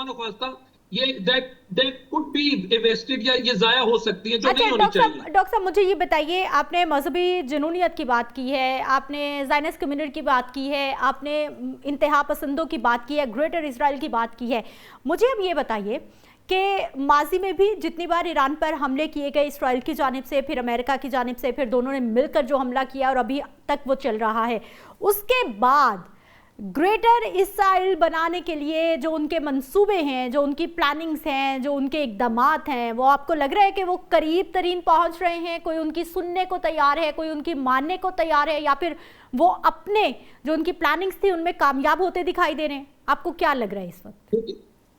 न ख्वास्ता ये that could be wasted या ये जाया हो सकती है, जो नहीं होनी चाहिए। डॉक्टर साहब मुझे ये बताइए, आपने मजहबी जुनूनियत की बात की है, आपने ज़ायनिस्ट कम्युनिटी की बात की है, आपने इंतहा पसंदों की बात की है, ग्रेटर इजराइल की बात की है। मुझे अब ये बताइए कि माजी में भी जितनी बार ईरान पर हमले किए गए इसराइल की जानिब से, फिर अमेरिका की जानिब से, फिर दोनों ने मिलकर जो हमला किया और अभी तक वो चल रहा है, उसके बाद ग्रेटर इसराइल बनाने के लिए जो उनके मंसूबे हैं, जो उनकी प्लानिंग्स हैं, जो उनके इकदामात हैं, वो आपको लग रहा है कि वो करीब तरीन पहुंच रहे हैं? कोई उनकी सुनने को तैयार है, कोई उनकी मानने को तैयार है, या फिर वो अपने जो उनकी प्लानिंग्स थी उनमें कामयाब होते दिखाई दे रहे हैं? आपको क्या लग रहा है इस वक्त?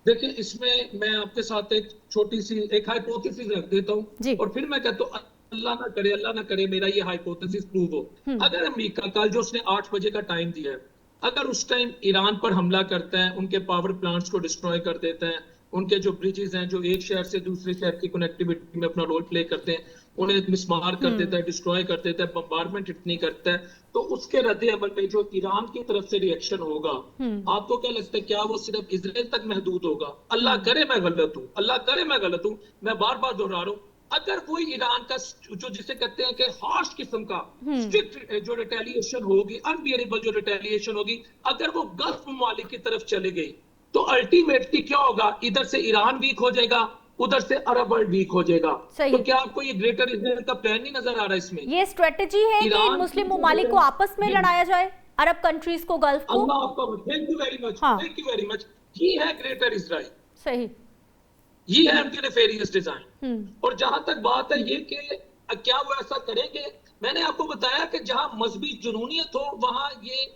देखिए, इसमें मैं आपके साथ एक छोटी सी एक हाइपोथेसिस रख देता हूँ, और फिर मैं कहता हूँ अल्लाह ना करे मेरा ये हाइपोथेसिस प्रूव हो, अगर अमेरिका कल जो उसने 8 बजे का टाइम दिया है, अगर उस टाइम ईरान पर हमला करता है, उनके पावर प्लांट्स को डिस्ट्रॉय कर देता है, उनके जो ब्रिजेस हैं जो एक शहर से दूसरे शहर की कनेक्टिविटी में अपना रोल प्ले करते हैं, उन्हें मिसमार कर देता है, डिस्ट्रॉय कर देता है, बम्बार्डमेंट इतनी करता है, तो उसके रद्द अमल में जो ईरान की तरफ से रिएक्शन होगा, आपको क्या लगता है क्या वो सिर्फ इजराइल तक महदूद होगा? अल्लाह करे मैं गलत हूँ, अल्लाह करे मैं गलत हूँ, मैं बार बार दोहरा रहा हूँ, अगर कोई ईरान का जो जिसे कहते हैं कि हार्श किस्म का स्ट्रिक्ट जो रिटेलिएशन होगी, अनबियरेबल जो रिटेलिएशन होगी, अगर वो गल्फ ममालिक की तरफ चले गई, तो अल्टीमेटली क्या होगा? इधर से ईरान वीक हो जाएगा, उधर से अरब वर्ल्ड वीक हो जाएगा। तो क्या आपको ये ग्रेटर इजराइल का प्लान नहीं नजर आ रहा इसमें? ये स्ट्रेटेजी है कि मुस्लिम ममालिक को आपस में लड़ाया जाए, अरब कंट्रीज को, गल्फ को। अल्लाह आपका thank you very much, thank you very much. ये है ग्रेटर इजराइल, सही, ये है उनके नेफेरियस डिजाइन। और जहां तक बात है ये कि क्या वो ऐसा करेंगे, मैंने आपको बताया कि जहां मजहबी जुनूनियत हो वहां ये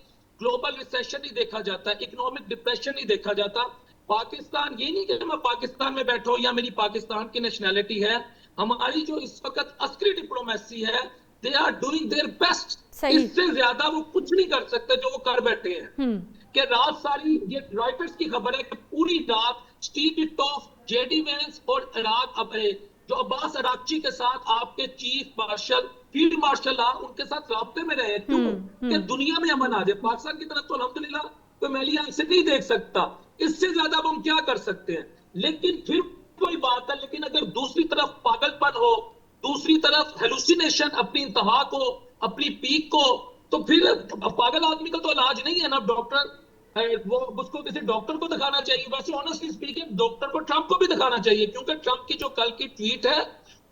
ग्लोबल रिसेशन नहीं देखा जाता, इकोनॉमिक डिप्रेशन नहीं देखा जाता। पाकिस्तान ये नहीं कि मैं पाकिस्तान में बैठा हूं या मेरी पाकिस्तान की नेशनैलिटी है, हमारी जो इस वक्त अस्करी डिप्लोमेसी है, they are doing their best, इससे ज्यादा वो कुछ नहीं कर सकते जो वो कर बैठे हैं। कि रात सारी, ये रॉयटर्स की खबर है कि पूरी रात स्टीव विटकॉफ, जेडी वेंस और जो अब्बास अराक्ची के साथ आपके चीफ मार्शल, फील्ड मार्शल उनके साथ राब्ते में रहे। क्यों? कि दुनिया में अमन आ जाए। पाकिस्तान की तरफ तो अल्हम्दुलिल्लाह कोई मैली आंख से नहीं देख सकता, इससे ज्यादा हम क्या कर सकते हैं? लेकिन फिर कोई बात है, लेकिन अगर दूसरी तरफ पागलपन हो, दूसरी तरफ हेलुसिनेशन अपनी इंतहा को, अपनी पीक को, तो फिर पागल आदमी का तो इलाज नहीं है ना डॉक्टर, वो उसको किसी डॉक्टर को दिखाना चाहिए। वैसे ऑनेस्टली स्पीकिंग डॉक्टर को ट्रंप को भी दिखाना चाहिए, क्योंकि ट्रंप की जो कल की ट्वीट है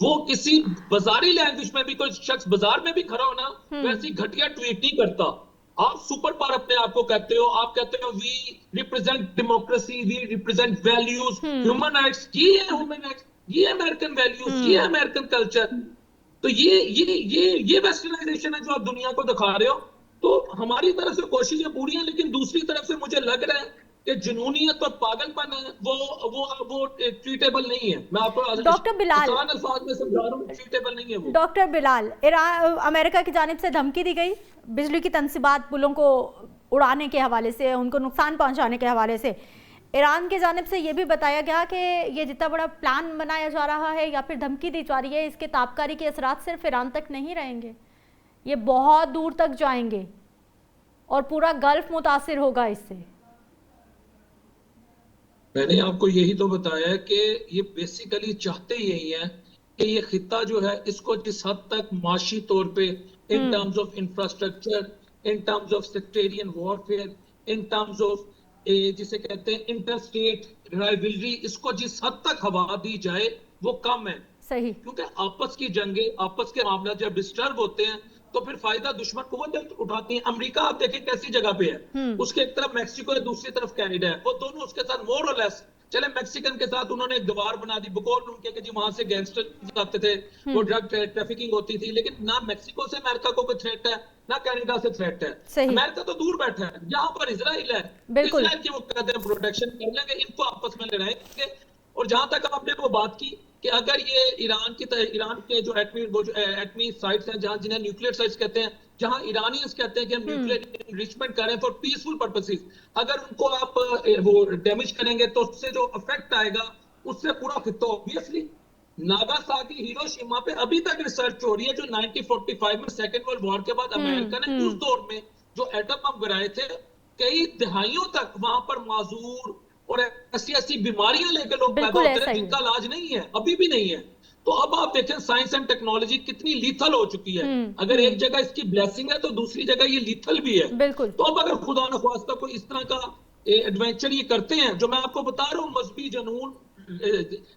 वो किसी बाजारी लैंग्वेज में भी कोई शख्स बाजार में भी खड़ा हो ना, वैसी घटिया ट्वीट नहीं करता। आप सुपर पावर अपने आप को कहते हो, आप कहते हो we represent democracy, we represent values, human rights, ये है ह्यूमन राइट्स, ये अमेरिकन वैल्यूज, ये है अमेरिकन कल्चर। तो ये वेस्टर्नाइजेशन है जो आप दुनिया को दिखा रहे हो। तो हमारी तरफ से कोशिशें पूरी हैं, लेकिन दूसरी तरफ से मुझे लग रहा है कि जुनूनियत और पागलपन है वो ट्रीटेबल नहीं है। मैं आपको डॉक्टर बिलाल अल्फाज में समझा रहा हूं, ट्रीटेबल नहीं है वो। डॉक्टर बिलाल, अमेरिका की जानिब से धमकी दी गई बिजली की तनसीबात पुलों को उड़ाने के हवाले से, उनको नुकसान पहुंचाने के हवाले से। ईरान की जानिब से ये भी बताया गया कि ये जितना बड़ा प्लान बनाया जा रहा है या फिर धमकी दी जा रही है, इसके ताबकारी के असरात सिर्फ ईरान तक नहीं रहेंगे, ये बहुत दूर तक जाएंगे और पूरा गल्फ मुतासिर होगा इससे। मैंने आपको यही तो बताया है कि ये बेसिकली चाहते यही है कि ये खिता जो है इसको जिस हद तक माशी तौर पे, in terms of infrastructure, in terms of sectarian warfare, in terms of जिसे कहते हैं इंटरस्टेट राइवलरी, इसको जिस हद तक हवा दी जाए वो कम है। सही, क्योंकि आपस की जंगे, आपस के मामला जब डिस्टर्ब होते हैं तो फिर फायदा दुश्मन कुव्वत उठाती है। अमेरिका आप देखें कैसी जगह पे है, उसके एक तरफ मैक्सिको है, दूसरी तरफ कनाडा है, और दोनों उसके साथ मोर और लेस, चले मैक्सिकन के साथ उन्होंने एक दीवार बना दी बकौल उनके कि जी वहां से गैंगस्टर जाते थे, वो ड्रग ट्रैफिकिंग होती थी, लेकिन ना मैक्सिको से अमेरिका को कोई थ्रेट है ना कनाडा से थ्रेट है। अमेरिका तो दूर बैठा है, यहाँ पर इजराइल है, इजराइल की वो कहते हैं प्रोटेक्शन कर लेंगे, इनको आपस में लड़ाएंगे। और जहां तक आपने वो बात की कि अगर ये ईरान के जो एटमी साइट्स हैं, जहां जिन्हें न्यूक्लियर साइट्स कहते हैं, जहां ईरानियंस कहते हैं कि हम न्यूक्लियर इनरिचमेंट कर रहे हैं फॉर पीसफुल पर्पसेस, अगर उनको आप वो डैमेज करेंगे तो उससे जो इफेक्ट आएगा उससे पूरा खित्ता, ऑब्वियसली नागासाकी, हिरोशिमा पे अभी तक रिसर्च हो रही है। जो 1945 में सेकेंड वर्ल्ड वॉर के बाद अमेरिका ने उस दौर में जो एटम बम गिराए थे, कई दहाइयों तक वहां पर माजूर और ऐसी बीमारियां लेकर लोग पैदा होते हैं जिनका इलाज नहीं है, अभी भी नहीं है। तो अब आप देखें साइंस एंड टेक्नोलॉजी कितनी लीथल हो चुकी है। अगर एक जगह इसकी ब्लेसिंग है तो दूसरी जगह ये लीथल भी है। बिल्कुल। तो अब अगर खुदा न ख्वास्ता कोई इस तरह का एडवेंचर ये करते हैं, जो मैं आपको बता रहा हूँ,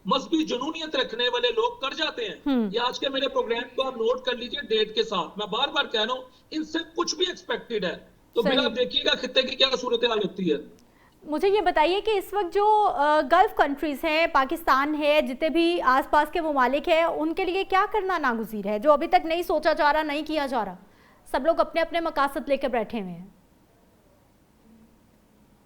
मजहबी जुनूनियत रखने वाले लोग कर जाते हैं। ये आज के मेरे प्रोग्राम को आप नोट कर लीजिए डेट के साथ, मैं बार बार कह रहा हूँ इनसे कुछ भी एक्सपेक्टेड है। तो फिर आप देखिएगा खित्ते की क्या सूरत हाल होती है। मुझे ये बताइए कि इस वक्त जो गल्फ कंट्रीज हैं, पाकिस्तान है, जितने भी आसपास के ममालिक हैं, उनके लिए क्या करना नागुज़ीर है, जो अभी तक नहीं सोचा जा रहा, नहीं किया जा रहा? सब लोग अपने अपने मकासद लेकर बैठे हुए हैं।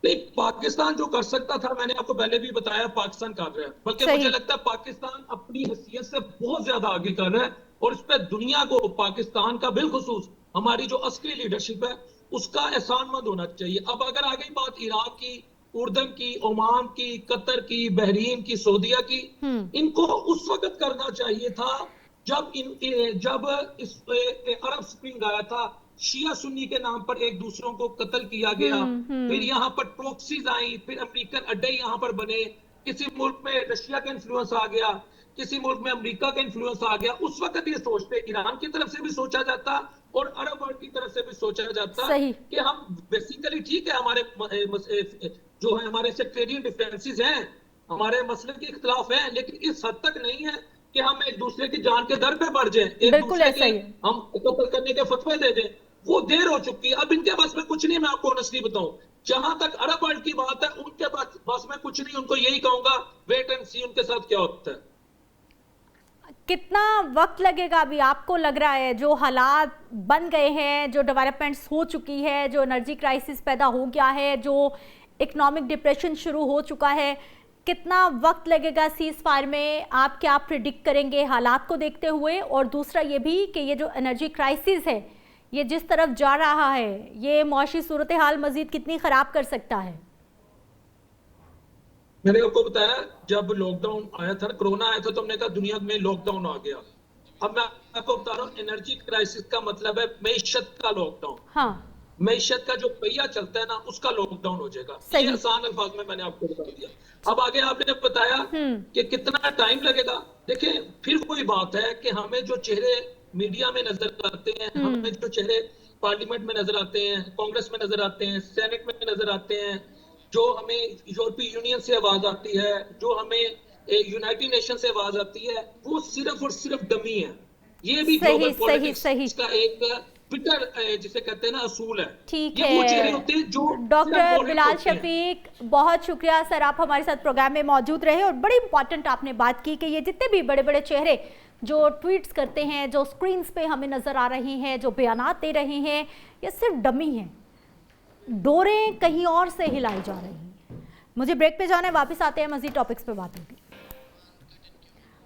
नहीं, पाकिस्तान जो कर सकता था, मैंने आपको पहले भी बताया, पाकिस्तान कर रहा है। बल्कि मुझे लगता है पाकिस्तान अपनी हैसियत से बहुत ज्यादा आगे कर रहा है और इस पर दुनिया को, पाकिस्तान का बिलखुसूस हमारी जो असली लीडरशिप है उसका एहसानमंद होना चाहिए। अब अगर आ गई बात इराक की, उर्दन की, ओमान की, कतर की, बहरीन की, सऊदीया की, इनको उस वक्त करना चाहिए था जब इस अरब स्प्रिंग आया था, शिया सुन्नी के नाम पर एक दूसरों को कत्ल किया गया, फिर यहाँ पर प्रॉक्सीज आई, फिर अमेरिकन अड्डे यहाँ पर बने, किसी मुल्क में रशिया का इन्फ्लुएंस आ गया, किसी मुल्क में अमेरिका का इन्फ्लुएंस आ गया। उस वक्त ये सोचते, ईरान की तरफ से भी सोचा जाता और अरब वर्ल्ड की तरफ से भी सोचा जाता कि हम बेसिकली ठीक है, हमारे जो है हमारे सेक्टेरियन डिफरेंसेस हैं, हमारे मसले के इख्तिलाफ हैं, लेकिन इस हद तक नहीं है कि हम एक दूसरे की जान के दर पे बढ़ जाएं, एक दूसरे के हम कत्ल करने के फतवे दे दें। वो देर हो चुकी है, अब इनके पास में कुछ नहीं। मैं आपको ऑनेस्टली बताऊं, जहां तक अरब वर्ल्ड की बात है उनके पास में कुछ नहीं। उनको यही कहूंगा, वेट एंड सी उनके साथ क्या होता है। कितना वक्त लगेगा अभी आपको लग रहा है, जो हालात बन गए हैं, जो डेवलपमेंट्स हो चुकी है, जो एनर्जी क्राइसिस पैदा हो गया है, जो इकोनॉमिक डिप्रेशन शुरू हो चुका है, कितना वक्त लगेगा सीज फायर में? आप क्या प्रिडिक्ट करेंगे हालात को देखते हुए? और दूसरा ये भी कि ये जो एनर्जी क्राइसिस है ये जिस तरफ जा रहा है, ये मुआशी सूरत हाल मजीद कितनी खराब कर सकता है? मैंने आपको बताया, जब लॉकडाउन आया था, कोरोना आया था, तो हमने कहा दुनिया में लॉकडाउन आ गया। अब मैं आपको बता रहा हूँ, एनर्जी क्राइसिस का मतलब है मैशत का लॉकडाउन। हाँ, मैशत का जो पहिया चलता है ना, उसका लॉकडाउन हो जाएगा। ये आसान अल्फाज में मैंने आपको बता दिया। अब आगे आपने बताया कि कितना टाइम लगेगा। देखिए, फिर कोई बात है कि हमें जो चेहरे मीडिया में नजर आते हैं, हमें जो चेहरे पार्लियामेंट में नजर आते हैं, कांग्रेस में नजर आते हैं, सेनेट में नजर आते हैं, जो हमें यूरोपीय यूनियन से आवाज आती है, जो हमें यूनाइटेड नेशन से आवाज आती है, वो सिर्फ और सिर्फ डमी है। ये भी ग्लोबल पॉलिटिक्स का एक ट्विटर जिसे कहते हैं ना असूल है। ठीक है, वो चेहरे होते हैं जो डॉक्टर बिलाल शफीक, बहुत शुक्रिया सर, आप हमारे साथ प्रोग्राम में मौजूद रहे और बड़ी इंपॉर्टेंट आपने बात की कि ये जितने भी बड़े बड़े चेहरे जो ट्वीट्स करते हैं, जो स्क्रीन्स पे हमें नजर आ रही हैं, जो बयानात दे रहे हैं, ये सिर्फ डमी हैं, डोरें कहीं और से हिलाई जा रही हैं। मुझे ब्रेक पे जाना है, वापस आते हैं, मजीद टॉपिक्स पे बात होगी।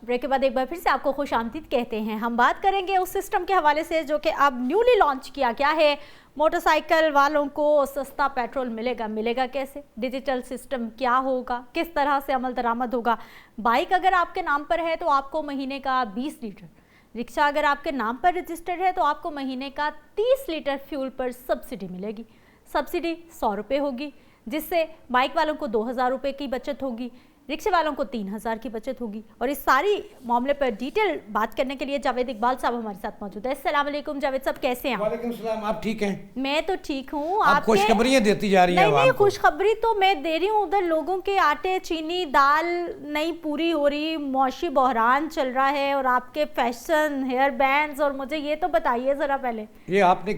ब्रेक के बाद एक बार फिर से आपको खुशामदीद कहते हैं। हम बात करेंगे उस सिस्टम के हवाले से जो कि अब न्यूली लॉन्च किया गया है। मोटरसाइकिल वालों को सस्ता पेट्रोल मिलेगा कैसे? डिजिटल सिस्टम क्या होगा? किस तरह से अमल दरामद होगा? बाइक अगर आपके नाम पर है तो आपको महीने का 20 लीटर, रिक्शा अगर आपके नाम पर रजिस्टर्ड है तो आपको महीने का 30 लीटर फ्यूल पर सब्सिडी मिलेगी। सब्सिडी 100 रुपये होगी, जिससे बाइक वालों को 2000 रुपये की बचत होगी, रिक्शे वालों को 3000 की बचत होगी। और इस सारी मामले पर डिटेल बात करने के लिए जावेद इकबाल साहब हमारे साथ मौजूद है। अस्सलाम वालेकुम जावेद साहब, कैसे हैं? वालेकुम सलाम, आप ठीक हैं? मैं तो ठीक हूँ। आप खुशखबरियाँ देती जा रही हैं। नहीं, खुशखबरी तो मैं दे रही हूँ, उधर लोगों के आटे, चीनी, दाल नहीं पूरी हो रही, मौशी बहरान चल रहा है, और आपके फैशन, हेयर बैंड्स, और मुझे ये तो बताइए जरा पहले, ये आपने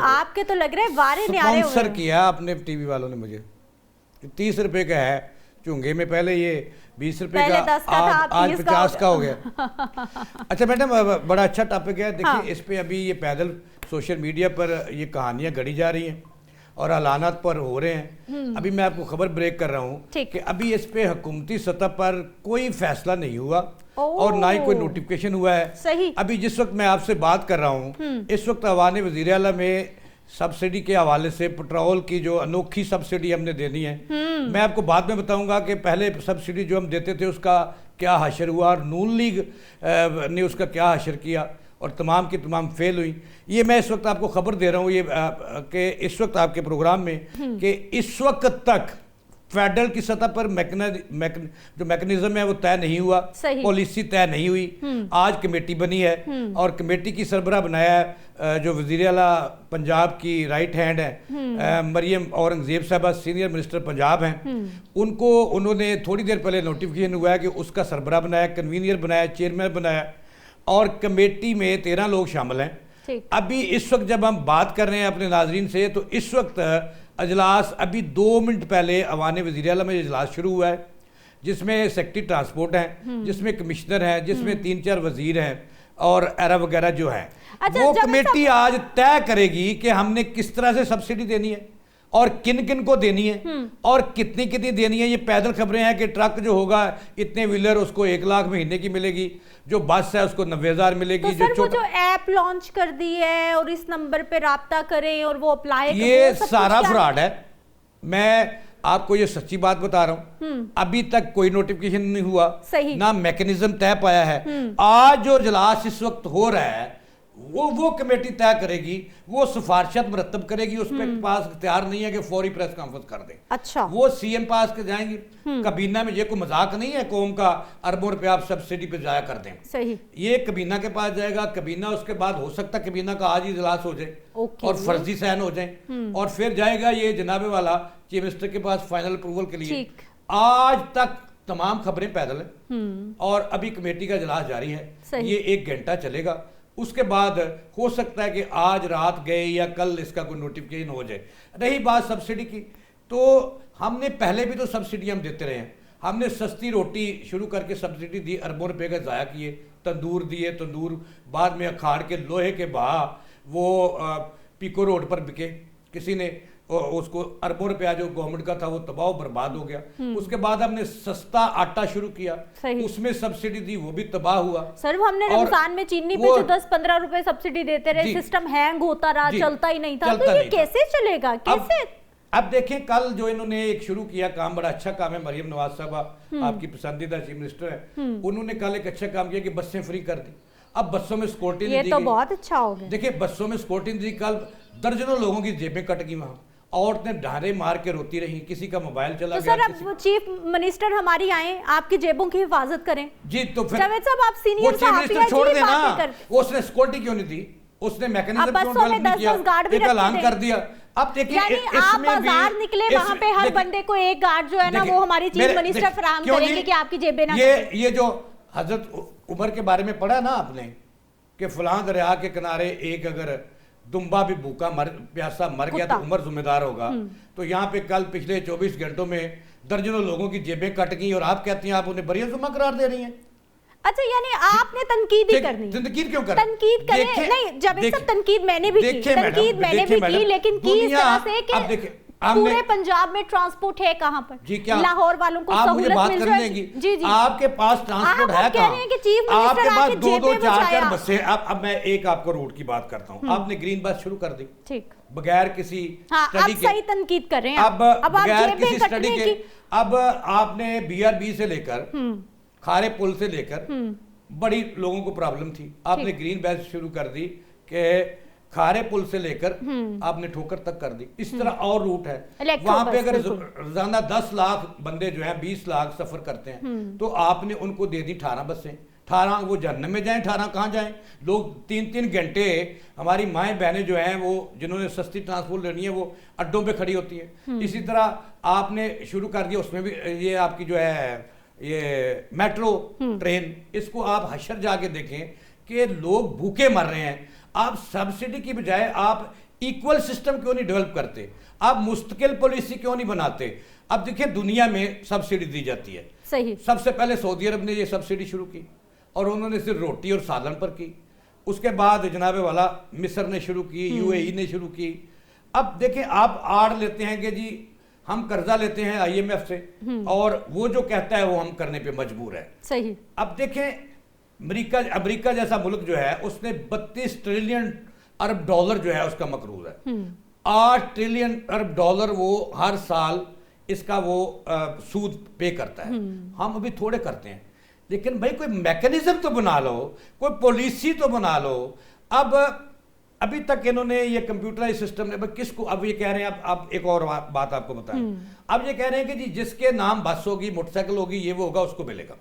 आपके तो लग रहे हैं वारे न्यारे स्पॉन्सर किया आपने, टीवी वालों ने मुझे 30 रुपए का है चुंगे में, पहले ये 20 रुपए का, आज 50 का हो गया। अच्छा मैडम, बड़ा अच्छा टॉपिक है। देखिए, हाँ। इस पे अभी ये पैदल सोशल मीडिया पर ये कहानियां गढ़ी जा रही हैं और हालात पर हो रहे हैं। अभी मैं आपको खबर ब्रेक कर रहा हूँ कि अभी इस पे हुकूमती सतह पर कोई फैसला नहीं हुआ और ना ही कोई नोटिफिकेशन हुआ है। सही। अभी जिस वक्त मैं आपसे बात कर रहा हूँ, इस वक्त अवान वज़ीर आला में सब्सिडी के हवाले से पेट्रोल की जो अनोखी सब्सिडी हमने देनी है, मैं आपको बाद में बताऊंगा कि पहले सब्सिडी जो हम देते थे उसका क्या हशर हुआ और नून लीग ने उसका क्या हशर किया और तमाम की तमाम फेल हुई। ये मैं इस वक्त आपको खबर दे रहा हूँ ये कि इस वक्त आपके प्रोग्राम में कि इस वक्त तक फेडरल की सतह पर जो मैकेनिज्म है वो तय नहीं हुआ, पॉलिसी तय नहीं हुई। आज कमेटी बनी है और कमेटी की सरबराह बनाया है जो वज़ीर आला पंजाब की राइट हैंड है, मरियम औरंगजेब साहबा, सीनियर मिनिस्टर पंजाब हैं। उनको उन्होंने थोड़ी देर पहले नोटिफिकेशन हुआ है कि उसका सरबराह बनाया, कन्वीनियर बनाया, चेयरमैन बनाया और कमेटी में 13 लोग शामिल हैं। अभी इस वक्त जब हम बात कर रहे हैं अपने नाजरीन से, तो इस वक्त अजलास अभी 2 मिनट पहले अवान वज़ीर आला में इजलास शुरू हुआ है, जिसमें सेक्रेटरी ट्रांसपोर्ट हैं, जिसमें कमिश्नर हैं, जिसमें 3-4 वजीर हैं और एरा वगैरह जो है। अच्छा, वो कमेटी आज तय करेगी कि हमने किस तरह से सब्सिडी देनी है और किन किन को देनी है और कितनी कितनी देनी है। ये पैदल खबरें हैं कि ट्रक जो होगा इतने व्हीलर उसको 1 लाख महीने की मिलेगी, जो बस है उसको 90,000 मिलेगी। तो सर वो जो ऐप लॉन्च कर दी है और इस नंबर पे राब्ता करें और वो अप्लाई, ये सारा फ्रॉड है। मैं आपको ये सच्ची बात बता रहा हूं, अभी तक कोई नोटिफिकेशन नहीं हुआ, ना मैकेनिज्म तय पाया है। आज जो इजलास इस वक्त हो रहा है वो कमेटी तय करेगी, वो सिफारिशात मुरतब करेगी, उस पे पास इख्तियार नहीं है कि फौरी प्रेस कॉन्फ्रेंस कर दे। अच्छा, वो सीएम पास के जाएंगी कबीना में। ये कोई मजाक नहीं है, कौम का अरबों रुपया आप सब्सिडी पे जाया कर दें। सही, ये कबीना के पास जाएगा, कबीना उसके बाद हो सकता है कबीना का आज ही इजलास हो जाए और फर्जी सहन हो जाए और फिर जाएगा ये जनाबे वाला चीफ मिनिस्टर के पास फाइनल अप्रूवल के लिए। आज तक तमाम खबरें पैदल हैं और अभी कमेटी का इजलास जारी है, ये 1 घंटा चलेगा। उसके बाद हो सकता है कि आज रात गए या कल इसका कोई नोटिफिकेशन हो जाए। रही बात सब्सिडी की, तो हमने पहले भी तो सब्सिडी हम देते रहे हैं। हमने सस्ती रोटी शुरू करके सब्सिडी दी, अरबों रुपए का ज़ाया किए, तंदूर दिए, तंदूर बाद में अखाड़ के लोहे के बहा वो पीको रोड पर बिके, किसी ने उसको अरबों रुपया जो गवर्नमेंट का था वो तबाह बर्बाद हो गया। उसके बाद हमने सस्ता आटा शुरू किया, उसमें सब्सिडी दी, वो भी तबाह हुआ। सर हमने रमजान में चीनी पे 10-15 रुपए सब्सिडी देते रहे, सिस्टम हैंग होता रहा, चलता ही नहीं था, तो ये कैसे चलेगा, कैसे? अब देखें कल जो इन्होंने एक शुरू किया काम, बड़ा अच्छा काम है। मरियम नवाज साहबा आपकी पसंदीदा चीफ मिनिस्टर है, उन्होंने कल एक अच्छा काम किया कि बसें फ्री कर दी। अब बसों में सिक्योरिटी ये तो बहुत अच्छा हो गया। देखिए बसों में सिक्योरिटी दी, कल दर्जनों लोगों की जेबें कट गई, वहां औरतें ढारे मार के रोती रही, किसी का मोबाइल चला गया। सर अब चीफ मिनिस्टर हमारी आए, आपकी जेबों की हिफाजत करें जी, तो फिर जावेद साहब आप सीनियर मिनिस्टर छोड़ देना, उसने सिक्योरिटी क्यों नहीं दी, उसने मैकेनिज्म क्यों डेवलप नहीं किया, ऐलान कर दिया। अब देखिए आप बाजार निकले, वहां पे हर बंदे को एक गार्ड जो है ना वो हमारी चीफ मिनिस्टर फराहम करेंगे कि आपकी जेबें ना। ये जो हजरत उमर के बारे में पढ़ा ना आपने कि फलां दरिया के किनारे एक अगर दुम्बा भी भूखा प्यासा मर गया तो उमर जिम्मेदार होगा। तो यहाँ पे कल पिछले 24 घंटों में दर्जनों लोगों की जेबें कट गई और आप कहती हैं आप उन्हें बरिया जुम्मा करार दे रही हैं। अच्छा, यानी आपने तनकीद ही करनी, तनकीद क्यों कर, तनकीद करें नहीं जावेद साहब, तनकीद मैंने भी की, तनकीद मैंने भी की, लेकिन की इस तरह से कि पूरे पंजाब में ट्रांसपोर्ट है कहां पर जी, क्या लाहौर वालों को सहूलत मिल जाएगी? जी जी, आपके पास ट्रांसपोर्ट है कहां? आपके पास 2-2 4-4 बसें। अब मैं एक आपको रूट की बात करता हूं, आपने ग्रीन बस शुरू कर दी, ठीक, बगैर किसी स्टडी के। सही तनकीद कर रहे हैं अब बगैर किसी स्टडी के। अब आपने BRB से लेकर खारे पुल से लेकर बड़ी लोगों को प्रॉब्लम थी, आपने ग्रीन बस शुरू कर दी कि खारे पुल से लेकर आपने ठोकर तक कर दी। इस तरह और रूट है वहां पे, अगर रोजाना 10 लाख बंदे जो हैं 20 लाख सफर करते हैं तो आपने उनको दे दी 18 बसें। 18 वो जहन्नम में जाएं, 18 कहाँ जाएं? लोग 3-3 घंटे, हमारी माएँ बहनें जो हैं वो जिन्होंने सस्ती ट्रांसपोर्ट लेनी है वो अड्डों पे खड़ी होती है। इसी तरह आपने शुरू कर दिया, उसमें भी ये आपकी जो है ये मेट्रो ट्रेन, इसको आप हशर जाके देखें कि लोग भूखे मर रहे हैं। आप सब्सिडी की बजाय आप इक्वल सिस्टम क्यों नहीं डेवलप करते, आप मुस्तकिल पॉलिसी क्यों नहीं बनाते? अब देखिए दुनिया में सब्सिडी दी जाती है, सही, सबसे पहले सऊदी अरब ने ये सब्सिडी शुरू की और उन्होंने सिर्फ रोटी और सालन पर की। उसके बाद जनाबे वाला मिस्र ने शुरू की, UAE ने शुरू की। अब देखें आप आड़ लेते हैं कि जी हम कर्जा लेते हैं IMF से और वो जो कहता है वो हम करने पे मजबूर है, सही। अब देखें अमेरिका जैसा मुल्क जो है उसने 32 ट्रिलियन अरब डॉलर जो है उसका मकरूज है, 8 ट्रिलियन अरब डॉलर वो हर साल इसका वो सूद पे करता है। हम अभी थोड़े करते हैं, लेकिन भाई कोई मैकेनिज्म तो बना लो, कोई पॉलिसी तो बना लो। अब अभी तक इन्होंने ये कंप्यूटराइज सिस्टम ने किसको, अब ये कह रहे हैं, अब एक और बात आपको बताएं, अब ये कह रहे हैं कि जी जिसके नाम बस होगी, मोटरसाइकिल होगी, ये वो होगा, उसको मिलेगा।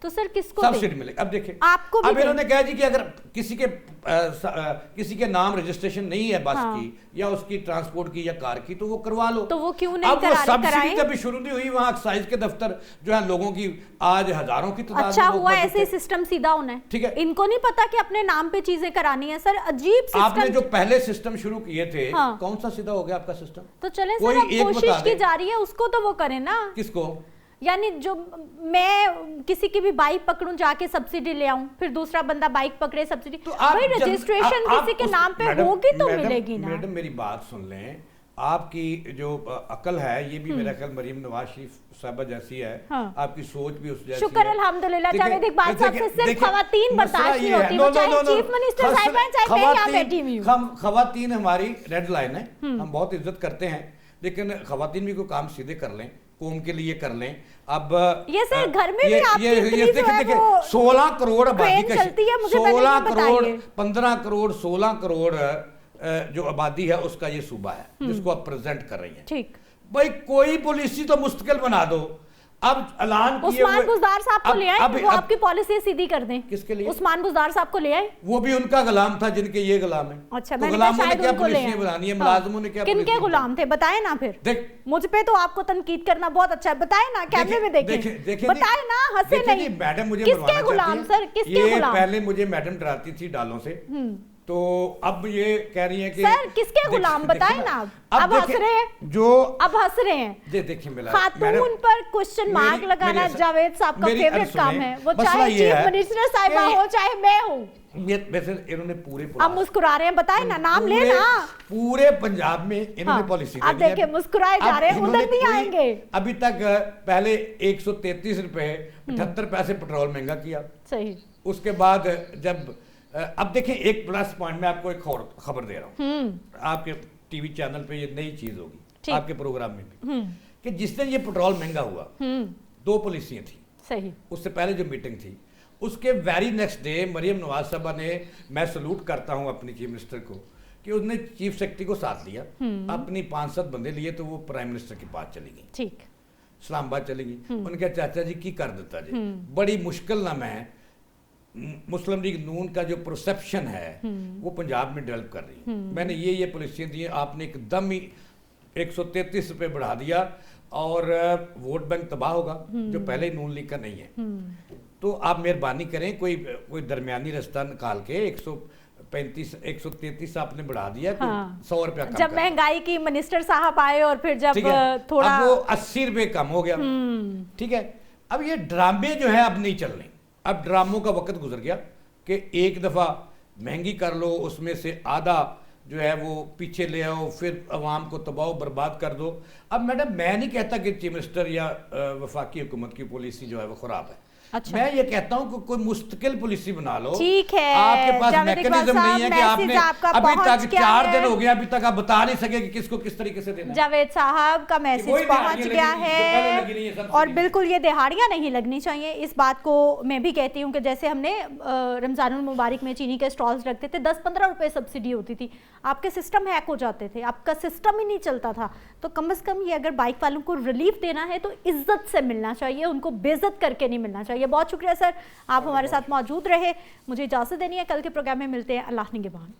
तो सर किसको सब्सिडी मिलेगी? अब देखिए आपको अब इन्होंने कहा जी कि अगर किसी के नाम रजिस्ट्रेशन नहीं है बस की या उसकी ट्रांसपोर्ट की या कार की, तो वो करवा लो। तो वो क्यों नहीं अब वो सब्सिडी जब शुरू नहीं हुई, वहां एक्साइज के दफ्तर जो है लोगों की आज हजारों की तादाद। अच्छा हुआ ऐसे सिस्टम सीधा होना है, ठीक है। इनको नहीं पता कि अपने नाम पे चीजें करानी है। सर अजीब सिस्टम। आपने जो पहले सिस्टम शुरू किए थे, कौन सा सीधा हो गया आपका सिस्टम? तो चले सर, कोशिश की जा रही है, उसको तो वो करें ना। किसको? यानी जो मैं किसी की भी बाइक पकड़ूं जाके सब्सिडी ले आऊं, फिर दूसरा बंदा बाइक पकड़े सब्सिडी, तो भाई रजिस्ट्रेशन किसी के नाम पे होगी तो मिलेगी ना। मैडम मेरी बात सुन लें, आपकी जो अकल है ये भी मेरा ख्याल मरीम नवाज शरीफ साहबा जैसी है। हाँ। आपकी सोच भी उस जैसी शुक्र अल्हम्दुलिल्लाह। जावेद इकबाल साहब से सिर्फ खवातीन बर्दाश्त नहीं होती, वो चाहे चीफ मिनिस्टर साहिब हैं चाहे मैं यहाँ बैठी हुई हूँ। खवातीन हमारी रेड लाइन है, हम बहुत इज्जत करते हैं, लेकिन खवातीन भी कोई काम सीधे कर लें, कौम के लिए कर लें। अब ये सर घर में भी आपकी देखिए 16 करोड़ आबादी का 16 करोड़ 15 करोड़ 16 करोड़ जो आबादी है उसका ये सूबा है जिसको आप प्रेजेंट कर रही हैं। ठीक भाई कोई पॉलिसी तो मुस्तकिल बना दो। अब ऐलान उस्मान बुज़दार साहब को ले आए, वो आपकी पॉलिसी सीधी कर दें। किसके लिए? उस्मान बुज़दार साहब को ले आए, वो भी उनका गुलाम था जिनके ये गुलाम है। अच्छा, तो गुलामों ने क्या पॉलिसी बनानी है, मुलाजिमों ने क्या? किनके गुलाम थे बताए ना। फिर देख मुझ पे तो आपको तनकीद करना बहुत अच्छा है, बताए ना, कैमरे में देखें, बताए ना, हंसे नहीं। मैडम मुझे किसके गुलाम सर, किसके गुलाम? पहले मुझे मैडम डराती थी डालों से, तो अब ये कह रही है कि सर किसके गुलाम बताए ना। अब हंस रहे हैं जो, अब हंस रहे हैं। देखिए खातून पर क्वेश्चन मार्क लगाना जावेद साहब का फेवरेट काम है, वो चाहे चीफ मिनिस्टर साहिबा हो चाहे मैं हूँ। वैसे इन्होंने पूरे अब मुस्कुरा रहे हैं, बताए ना, नाम लेना। पूरे पंजाब में इन्होंने पॉलिसी अब देखिए मुस्कुराए जा रहे हैं, उधर भी आएंगे। अभी तक पहले 133 रुपए 78 पैसे पेट्रोल महंगा किया, सही। उसके बाद जब अब देखें एक प्लस पॉइंट, मैं आपको एक और खबर दे रहा हूँ, आपके टीवी चैनल पे ये नई चीज होगी, आपके प्रोग्राम में भी, कि जिस दिन ये पेट्रोल महंगा हुआ 2 पॉलिसियां थी। सही। उससे पहले जो मीटिंग थी उसके very next day Maryam Nawaz साहबा ने, मैं सलूट करता हूँ अपनी चीफ मिनिस्टर को, कि उसने चीफ सेक्रेटरी को साथ लिया, अपनी 5-7 बंदे लिए, तो वो प्राइम मिनिस्टर के पास चली गई। ठीक। इस्लामाबाद चली गई, उन्होंने कहा चाचा जी की कर देता जी, बड़ी मुश्किल नाम है। मुस्लिम लीग नून का जो परसेप्शन है वो पंजाब में डेवलप कर रही है। मैंने ये पॉलिसियां दी, आपने एकदम ही 133 रुपए बढ़ा दिया और वोट बैंक तबाह होगा, जो पहले ही नून लीग का नहीं है। तो आप मेहरबानी करें, कोई दरमियानी रास्ता निकाल के 133 आपने बढ़ा दिया, हाँ। 100 रुपया कम। जब महंगाई की मिनिस्टर साहब आए और फिर जब थोड़ा अब वो 80 रुपए कम हो गया। ठीक है, अब ये ड्रामे जो है अब नहीं चलने, अब ड्रामों का वक्त गुजर गया कि एक दफ़ा महंगी कर लो, उसमें से आधा जो है वो पीछे ले आओ, फिर अवाम को तबाह बर्बाद कर दो। अब मैडम मैं नहीं कहता कि चीफ मिनिस्टर या वफाकी हुकूमत की पॉलिसी जो है वो ख़राब है। अच्छा। मैं ये कहता हूँ कि कोई मुस्तकिल पॉलिसी बना लो। ठीक है, आपके पास मैकेनिज्म नहीं है कि आपने अभी तक 4 दिन हो गया, अभी तक आप बता नहीं सके कि किसको किस तरीके से देना। जावेद साहब का मैसेज पहुंच गया है और बिल्कुल ये दिहाड़ियां नहीं लगनी चाहिए। इस बात को मैं भी कहती हूँ कि जैसे हमने रमजानुल मुबारक में चीनी के स्टॉल्स रखते थे, 10-15 रुपए सब्सिडी होती थी, आपके सिस्टम हैक हो जाते थे, आपका सिस्टम ही नहीं चलता था। तो कम से कम ये अगर बाइक वालों को रिलीफ देना है तो इज्जत से मिलना चाहिए, उनको बेइज्जत करके नहीं मिलना चाहिए। बहुत शुक्रिया सर, आप हमारे साथ मौजूद रहे। मुझे इजाज़त देनी है, कल के प्रोग्राम में मिलते हैं। अल्लाह निगहबान।